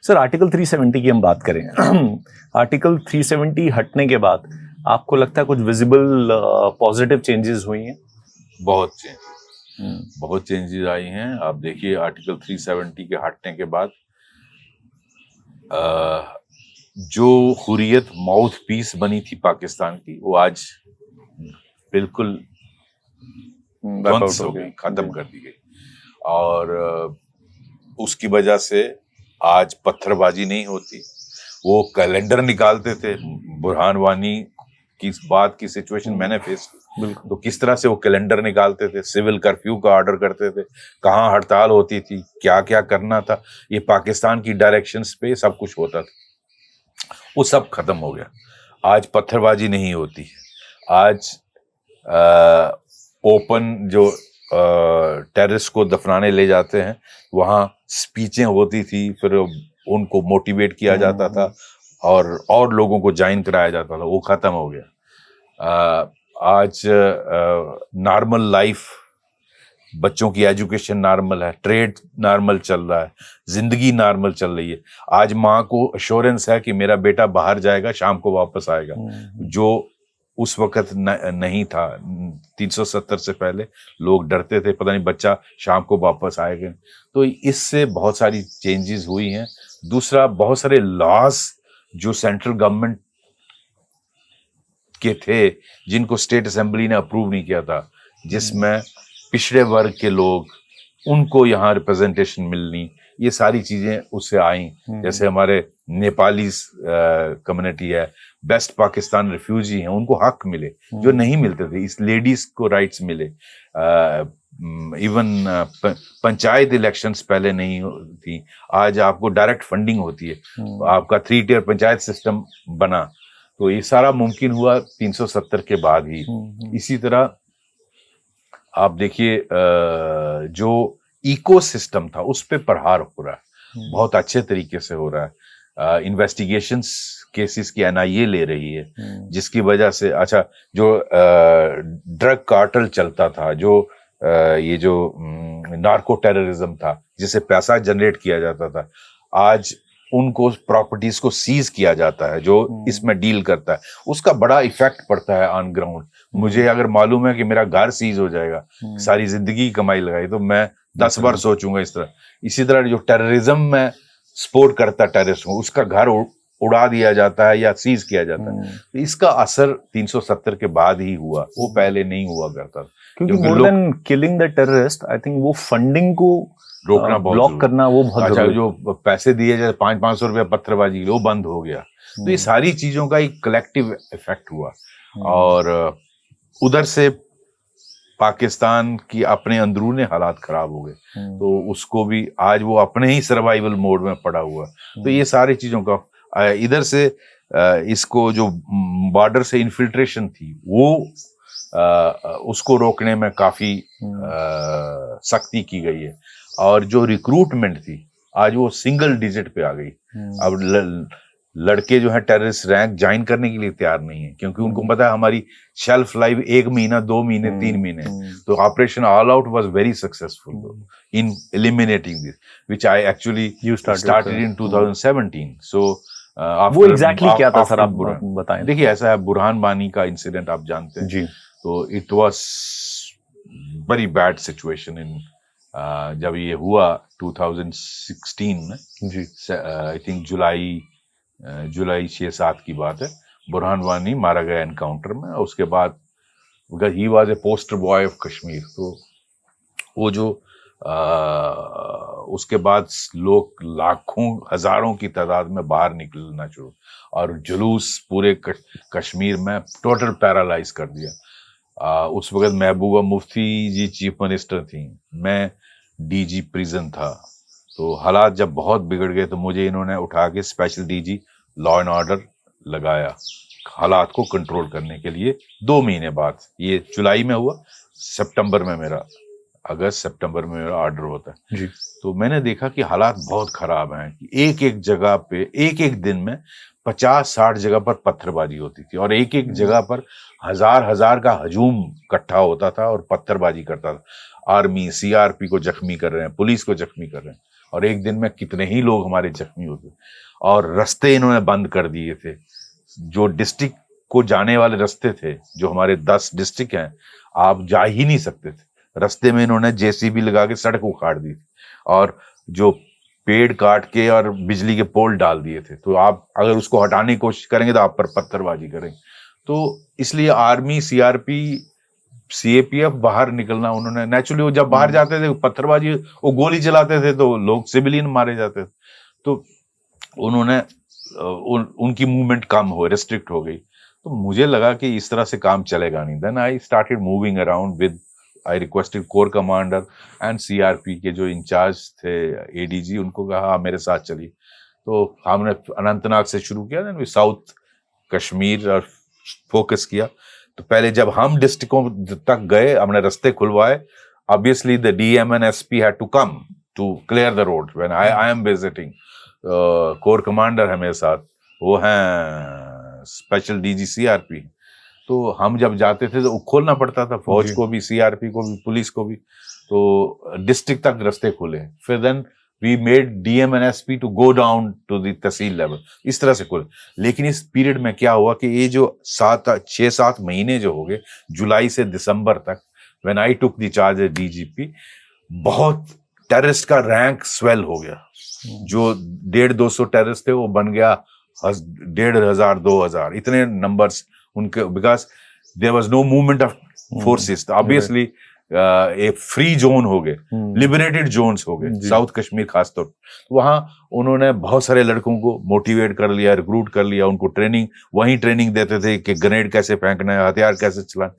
Speaker 2: Sir, article 370 की हम बात करें, आर्टिकल 370 हटने के बाद आपको लगता है कुछ विजिबल पॉजिटिव चेंजेस हुई हैं?
Speaker 1: बहुत चेंजेस आई हैं। आप देखिए, आर्टिकल 370 के हटने के बाद जो हुर्रियत माउथ पीस बनी थी पाकिस्तान की, वो आज बिल्कुल ध्वंस हो गई, खत्म कर दी गई। और उसकी वजह से आज पत्थरबाजी नहीं होती। वो कैलेंडर निकालते थे, बुरहान वानी की बात की सिचुएशन मैंने फेस की, तो किस तरह से वो कैलेंडर निकालते थे, सिविल कर्फ्यू का ऑर्डर करते थे, कहाँ हड़ताल होती थी, क्या क्या करना था, ये पाकिस्तान की डायरेक्शंस पे सब कुछ होता था। वो सब खत्म हो गया। आज पत्थरबाजी नहीं होती है। आज ओपन जो टेररिस्ट को दफनाने ले जाते हैं, वहाँ स्पीचें होती थी, फिर उनको मोटिवेट किया जाता था और लोगों को ज्वाइन कराया जाता था, वो खत्म हो गया। आज नॉर्मल लाइफ, बच्चों की एजुकेशन नॉर्मल है, ट्रेड नॉर्मल चल रहा है, जिंदगी नॉर्मल चल रही है। आज माँ को अश्योरेंस है कि मेरा बेटा बाहर जाएगा, शाम को वापस आएगा, जो उस वक्त नहीं था। 370 से पहले लोग डरते थे, पता नहीं बच्चा शाम को वापस आएगा। तो इससे बहुत सारी चेंजेस हुई हैं। दूसरा, बहुत सारे लॉज जो सेंट्रल गवर्नमेंट के थे, जिनको स्टेट असेंबली ने अप्रूव नहीं किया था, जिसमें पिछड़े वर्ग के लोग, उनको यहाँ रिप्रेजेंटेशन मिलनी, ये सारी चीजें उससे आई। जैसे हमारे नेपाली कम्युनिटी है, बेस्ट पाकिस्तान रिफ्यूजी हैं, उनको हक मिले जो नहीं मिलते थे। इस लेडीज को राइट्स मिले। इवन पंचायत इलेक्शंस पहले नहीं थी, आज आपको डायरेक्ट फंडिंग होती है, आपका 3 टियर पंचायत सिस्टम बना। तो ये सारा मुमकिन हुआ 370 के बाद ही। इसी तरह आप देखिए, जो इकोसिस्टम था उस पे प्रहार हो रहा है, बहुत अच्छे तरीके से हो रहा है। इन्वेस्टिगेशंस केसेस की NIA ले रही है, जिसकी वजह से अच्छा, जो ड्रग कार्टेल चलता था, जो ये जो नार्को टेररिज्म था, जिससे पैसा जनरेट किया जाता था, आज उनको प्रॉपर्टीज को सीज किया जाता है, जो इसमें डील करता है। उसका बड़ा इफेक्ट पड़ता है ऑन ग्राउंड। मुझे अगर मालूम है कि मेरा घर सीज हो जाएगा, सारी जिंदगी की कमाई लगाई, तो मैं 10 बार सोचूंगा इस तरह। इसी तरह जो टेररिज्म में सपोर्ट करता टेररिस्ट को, उसका घर उड़ा दिया जाता है या सीज किया जाता है। तो इसका असर 370 के बाद ही हुआ, वो पहले नहीं हुआ करता था।
Speaker 2: क्योंकि more than killing the terrorist, I think वो फंडिंग को
Speaker 1: रोकना,
Speaker 2: ब्लॉक करना, वो बहुत
Speaker 1: अच्छा,
Speaker 2: जरूरी।
Speaker 1: जो पैसे दिए जाते 500-500 रुपया पत्थरबाजी के लिए, वो बंद हो गया। तो ये सारी चीजों का एक कलेक्टिव इफेक्ट हुआ। और उधर से पाकिस्तान की अपने अंदरूनी हालात खराब हो गए, तो उसको भी आज वो अपने ही सर्वाइवल मोड में पड़ा हुआ। तो ये सारी चीजों का इधर से इसको जो बॉर्डर से इन्फिल्ट्रेशन थी, वो उसको रोकने में काफी सख्ती की गई है। और जो रिक्रूटमेंट थी, आज वो सिंगल डिजिट पे आ गई। अब लड़के जो है टेररिस्ट रैंक ज्वाइन करने के लिए तैयार नहीं है, क्योंकि उनको पता है हमारी शेल्फ लाइफ 1 महीना, 2 महीने, 3 महीने। तो operation all out was very successful in eliminating this, which I actually started in 2017। सो
Speaker 2: वो एग्जैक्टली क्या था सर, आप बताएं।
Speaker 1: देखिए, ऐसा है, बुरहान वानी का इंसिडेंट आप जानते हैं
Speaker 2: जी।
Speaker 1: तो it was very bad situation in जब ये हुआ 2016 में
Speaker 2: जी,
Speaker 1: आई थिंक जुलाई 6-7 की बात है। बुरहान वानी मारा गया एनकाउंटर में। उसके बाद he was a poster boy of Kashmir, तो वो जो उसके बाद लोग लाखों हजारों की तादाद में बाहर निकलना शुरू, और जुलूस पूरे कश्मीर में टोटल पैरालाइज कर दिया। उस वक्त महबूबा मुफ्ती जी चीफ मिनिस्टर थी, मैं DG प्रिजन था। तो हालात जब बहुत बिगड़ गए तो मुझे इन्होंने उठा के special DG law and order लगाया, हालात को कंट्रोल करने के लिए। 2 महीने बाद, ये जुलाई में हुआ, अगस्त सितंबर में मेरा ऑर्डर होता है
Speaker 2: जी।
Speaker 1: तो मैंने देखा कि हालात बहुत खराब हैं, कि एक जगह पे एक दिन में 50-60 जगह पर पत्थरबाजी होती थी, और एक जगह पर हजार का हजूम इकट्ठा होता था और पत्थरबाजी करता था। आर्मी CRP को जख्मी कर रहे हैं, पुलिस को जख्मी कर रहे हैं, और एक दिन में कितने ही लोग हमारे जख्मी होते। और रास्ते इन्होंने बंद कर दिए थे, जो डिस्ट्रिक्ट को जाने वाले रास्ते थे, जो हमारे 10 डिस्ट्रिक्ट हैं, आप जा ही नहीं सकते थे। रास्ते में इन्होंने JCB लगा के सड़क उखाड़ दी थी। और जो पेड़ काट के और बिजली के पोल डाल दिए थे, तो आप अगर उसको हटाने की कोशिश करेंगे तो आप पर पत्थरबाजी करेंगे। तो इसलिए आर्मी, सीआरपी, सीएपीएफ बाहर निकलना, उन्होंने नेचुरली, वो जब बाहर जाते थे पत्थरबाजी, वो गोली चलाते थे तो लोग सिविलियन मारे जाते थे, तो उन्होंने उनकी मूवमेंट कम हो, रिस्ट्रिक्ट हो गई। तो मुझे लगा कि इस तरह से काम चलेगा नहीं। Then I started moving around with, I requested corps commander and CRP के जो इंचार्ज थे, एडीजी, उनको कहा "हाँ, मेरे साथ चलिए"। तो हमने अनंतनाग से शुरू किया, देन साउथ कश्मीर और फोकस किया। तो पहले जब हम डिस्ट्रिक्टों तक गए, हमने रास्ते खुलवाए, obviously the DM and SP had to come to clear the road when I am visiting. Corps commander है मेरे साथ, वो हैं स्पेशल डीजी सीआरपी। तो हम जब जाते थे तो खोलना पड़ता था फौज को भी, सीआरपी को भी, पुलिस को भी। तो डिस्ट्रिक्ट तक रास्ते खोले। फिर then we made DM and SP to go down to the tehsil level, इस तरह से खोले। लेकिन इस पीरियड में क्या हुआ कि ये जो 6-7 महीने जो हो गए, जुलाई से दिसंबर तक, when I took the charge as DGP, बहुत टेररिस्ट का रैंक स्वेल हो गया। जो 150-200 टेररिस्ट थे वो बन गया 1,500-2,000, इतने नंबर्स उनके, because there was no movement of forces. Obviously a free zone हो गए, लिबरेटेड जोन्स हो गए, साउथ कश्मीर खासतौर पर। वहां उन्होंने बहुत सारे लड़कों को मोटिवेट कर लिया, रिक्रूट कर लिया, उनको ट्रेनिंग, वहीं ट्रेनिंग देते थे कि ग्रेनेड कैसे फेंकना है, हथियार कैसे चलाना।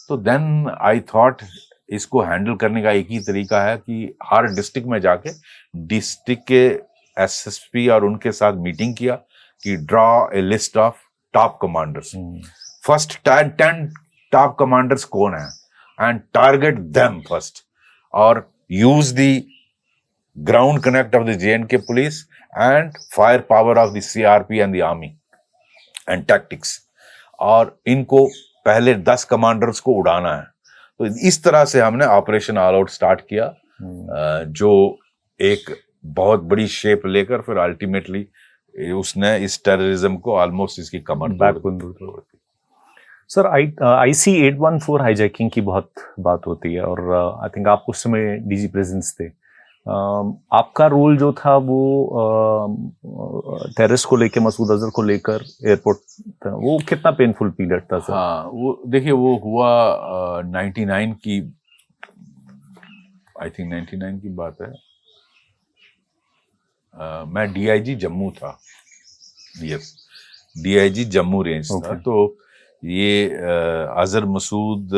Speaker 1: तो देन आई थॉट इसको हैंडल करने का एक ही तरीका है कि हर डिस्ट्रिक्ट में जाके डिस्ट्रिक्ट के एसएसपी और उनके साथ मीटिंग किया कि draw a list of top commanders, first 10 top commanders कौन है, एंड टारगेट देम फर्स्ट, और use the ground connect of the JNK police and fire power of the CRP and the army and tactics, और इनको पहले 10 कमांडर्स को उड़ाना है। तो इस तरह से हमने ऑपरेशन ऑल आउट स्टार्ट किया, जो एक बहुत बड़ी शेप लेकर फिर अल्टीमेटली उसने इस टेररिज्म को ऑलमोस्ट इसकी कमर तोड़ दी।
Speaker 2: सर, IC-814 हाईजैकिंग की बहुत बात होती है, और आई थिंक आप उस समय डीजी प्रेजेंस थे। आपका रोल जो था वो टेररिस्ट को लेकर, मसूद अजहर को लेकर एयरपोर्ट था, वो कितना पेनफुल पीरियड था सर?
Speaker 1: हाँ, वो देखिए, वो हुआ 99 की, आई थिंक 99 की बात है। मैं डीआईजी जम्मू था, यस, डीआईजी जम्मू रेंज था। तो ये अजहर मसूद,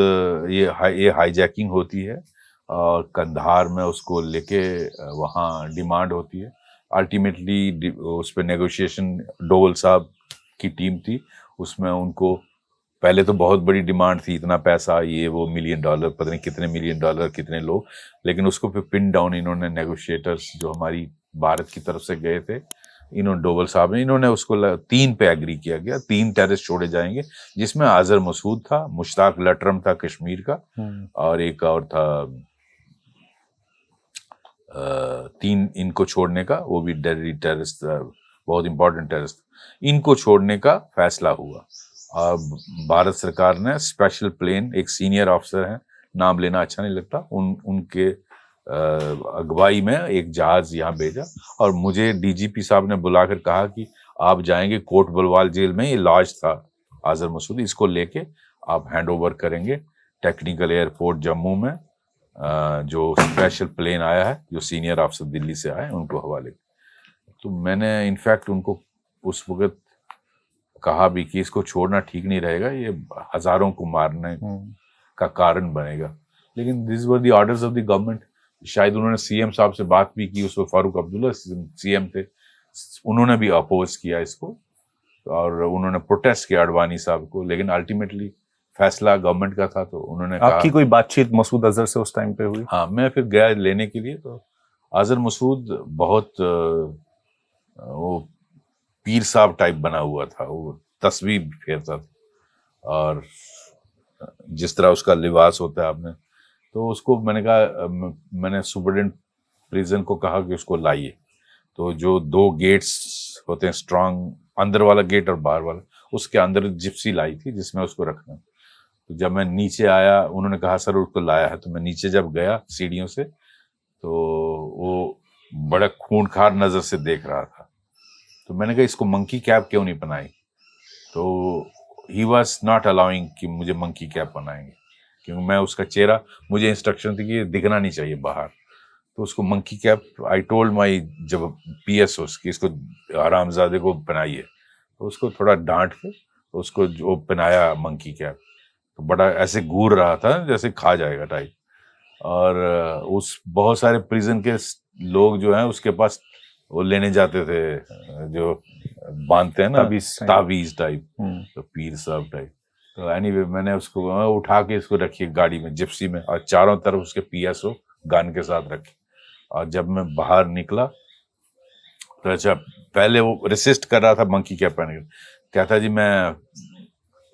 Speaker 1: ये हाईजैकिंग होती है और कंधार में उसको लेके वहाँ डिमांड होती है। अल्टीमेटली उस पर नेगोशिएशन डोवल साहब की टीम थी, उसमें उनको पहले तो बहुत बड़ी डिमांड थी, इतना पैसा, ये वो, $1 मिलियन, पता नहीं कितने $1 मिलियन, कितने लोग, लेकिन उसको फिर पिन डाउन इन्होंने, नेगोशिएटर्स जो हमारी भारत की तरफ से गए थे, इन्होंने, डोवल साहब ने, इन्होंने उसको 3 पे एग्री किया गया, 3 टेररिस्ट छोड़े जाएंगे, जिसमें अजहर मसूद था, मुश्ताक लटरम था कश्मीर का, और एक और था 3 इनको छोड़ने का, वो भी टेररिस्ट, बहुत इंपॉर्टेंट टेररिस्ट। इनको छोड़ने का फैसला हुआ और भारत सरकार ने स्पेशल प्लेन, एक सीनियर ऑफिसर हैं, नाम लेना अच्छा नहीं लगता, उनके अगुवाई में एक जहाज यहाँ भेजा, और मुझे डीजीपी साहब ने बुलाकर कहा कि आप जाएंगे कोट बलवाल जेल में, ये लॉज था अजहर मसूद, इसको लेके आप हैंड ओवर करेंगे टेक्निकल एयरपोर्ट जम्मू में, जो स्पेशल प्लेन आया है, जो सीनियर ऑफिसर दिल्ली से आए, उनको हवाले। तो मैंने इनफैक्ट उनको उस वक्त कहा भी कि इसको छोड़ना ठीक नहीं रहेगा, ये हजारों को मारने का कारण बनेगा। लेकिन this were the orders of the government. शायद उन्होंने सीएम साहब से बात भी की, उस वक्त फारूक अब्दुल्ला सीएम थे, उन्होंने भी अपोज किया इसको, और उन्होंने प्रोटेस्ट किया अडवाणी साहब को, लेकिन अल्टीमेटली फैसला गवर्नमेंट का था। तो उन्होंने कहा,
Speaker 2: आपकी कोई बातचीत मसूद अजहर से उस टाइम पे हुई?
Speaker 1: हाँ, मैं फिर गया लेने के लिए। तो अजहर मसूद बहुत वो पीर साहब टाइप बना हुआ था, वो तस्वीर फेरता था, और जिस तरह उसका लिबास होता है, आपने तो उसको, मैंने कहा, मैंने सुपरिटेंडेंट प्रिजन को कहा कि उसको लाइए। तो जो 2 गेट्स होते हैं स्ट्रांग, अंदर वाला गेट और बाहर वाला, उसके अंदर जिप्सी लाई थी जिसमें उसको रखना। तो जब मैं नीचे आया, उन्होंने कहा सर उसको लाया है, तो मैं नीचे जब गया सीढ़ियों से, तो वो बड़ा खूंखार नजर से देख रहा था। तो मैंने कहा इसको मंकी कैप क्यों नहीं बनाई, तो ही वॉज नॉट अलाउइंग कि मुझे मंकी कैप बनाएंगे, क्योंकि मैं उसका चेहरा, मुझे इंस्ट्रक्शन थी कि ये दिखना नहीं चाहिए बाहर। तो उसको monkey cap, I told my जब PSO कि इसको हरामजादे को बनाइए, तो उसको थोड़ा डांट के तो उसको जो पहनाया मंकी कैप, तो बड़ा ऐसे घूर रहा था जैसे खा जाएगा टाइप। और उस बहुत सारे प्रिजन के लोग जो हैं उसके पास वो लेने जाते थे, जो बांधते हैं ना ताबीज टाइप, तो पीर साहब टाइप। तो एनीवे मैंने उसको उठा के इसको रखी गाड़ी में, जिप्सी में, और चारों तरफ उसके PSO गन के साथ रखे। और जब मैं बाहर निकला तो अच्छा, पहले वो रेसिस्ट कर रहा था मंकी कैप पहन के, कहता जी मैं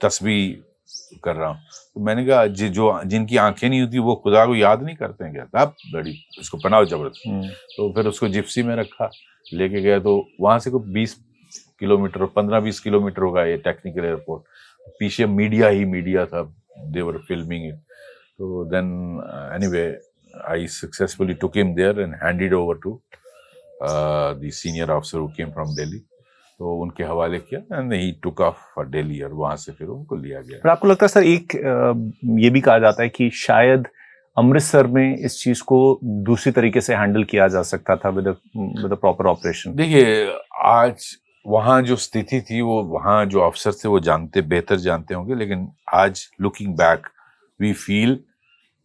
Speaker 1: तस्बीह कर रहा हूँ। तो मैंने कहा जो जिनकी आंखें नहीं होती वो खुदा को याद नहीं करते हैं क्या, आप बड़ी इसको पहनाओ जबरदस्ती। तो फिर उसको जिप्सी में रखा, लेके गया। तो वहां से कोई 20 किलोमीटर 15-20 किलोमीटर होगा ये टेक्निकल एयरपोर्ट, पीछे मीडिया ही मीडिया था, दे वर फिल्मिंग इट। तो then anyway I successfully took him there and handed over to the senior officer who came from Delhi. तो उनके हवाले किया and he took off for Delhi, और वहां से फिर उनको लिया गया।
Speaker 2: पर आपको लगता है सर, एक ये भी कहा जाता है कि शायद अमृतसर में इस चीज को दूसरी तरीके से हैंडल किया जा सकता था विद प्रॉपर ऑपरेशन?
Speaker 1: देखिए, आज वहाँ जो स्थिति थी, वो वहाँ जो अफसर थे वो बेहतर जानते होंगे, लेकिन आज लुकिंग बैक वी फील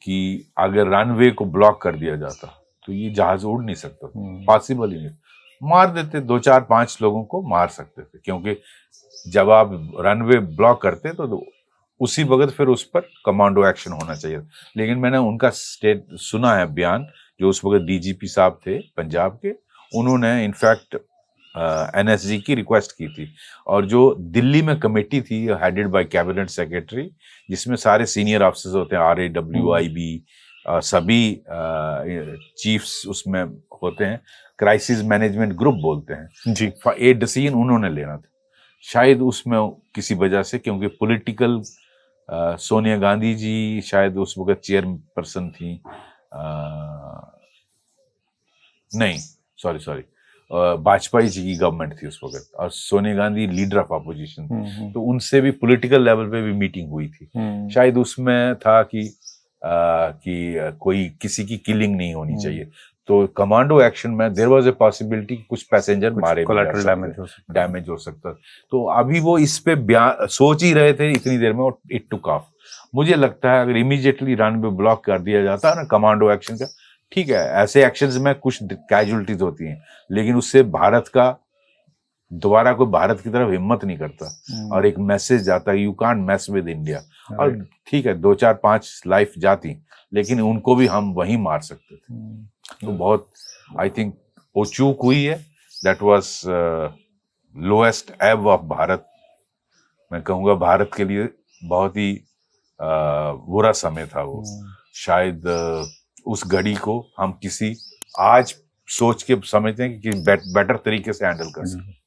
Speaker 1: कि अगर रनवे को ब्लॉक कर दिया जाता तो ये जहाज उड़ नहीं सकता, पॉसिबल ही नहीं। मार देते, 2-4-5 लोगों को मार सकते थे, क्योंकि जब आप रनवे ब्लॉक करते तो उसी वक्त फिर उस पर कमांडो एक्शन होना चाहिए। लेकिन मैंने उनका सुना है बयान, जो उस वक्त DGP साहब थे पंजाब के, उन्होंने इनफैक्ट NSG की रिक्वेस्ट की थी, और जो दिल्ली में कमेटी थी हेडेड बाय कैबिनेट सेक्रेटरी, जिसमें सारे सीनियर ऑफिसर्स होते हैं, RAWIB, सभी चीफ्स उसमें होते हैं, क्राइसिस मैनेजमेंट ग्रुप बोलते हैं जी। एक डिसीजन उन्होंने लेना था, शायद उसमें किसी वजह से, क्योंकि पॉलिटिकल सोनिया गांधी जी शायद उस वक्त चेयरपर्सन थी, नहीं सॉरी वाजपेयी जी की गवर्नमेंट थी उस वक्त, और Sonia Gandhi leader of opposition, तो उनसे भी पॉलिटिकल लेवल पे भी मीटिंग हुई थी। शायद उसमें था कि कोई किसी की किलिंग नहीं होनी चाहिए, तो कमांडो एक्शन में देयर वाज ए पॉसिबिलिटी कुछ पैसेंजर मारे, कोलैटरल डैमेज हो सकता। तो अभी वो इस पे सोच ही रहे थे इतनी देर में, और इट टुक ऑफ। मुझे लगता है अगर इमीडिएटली रनवे ब्लॉक कर दिया जाता ना कमांडो एक्शन का, ठीक है, ऐसे एक्शंस में कुछ कैजुअलिटीज होती हैं, लेकिन उससे भारत का दोबारा कोई भारत की तरफ हिम्मत नहीं करता, और एक मैसेज जाता है, you can't mess with India. और ठीक है, 2-4-5 लाइफ जाती, लेकिन उनको भी हम वहीं मार सकते थे। तो बहुत आई थिंक वो चूक हुई है, दैट वाज लोएस्ट एब ऑफ भारत। मैं कहूँगा भारत के लिए बहुत ही बुरा समय था वो। शायद उस घड़ी को हम किसी आज सोच के समझते हैं कि बेटर तरीके से हैंडल कर सकते।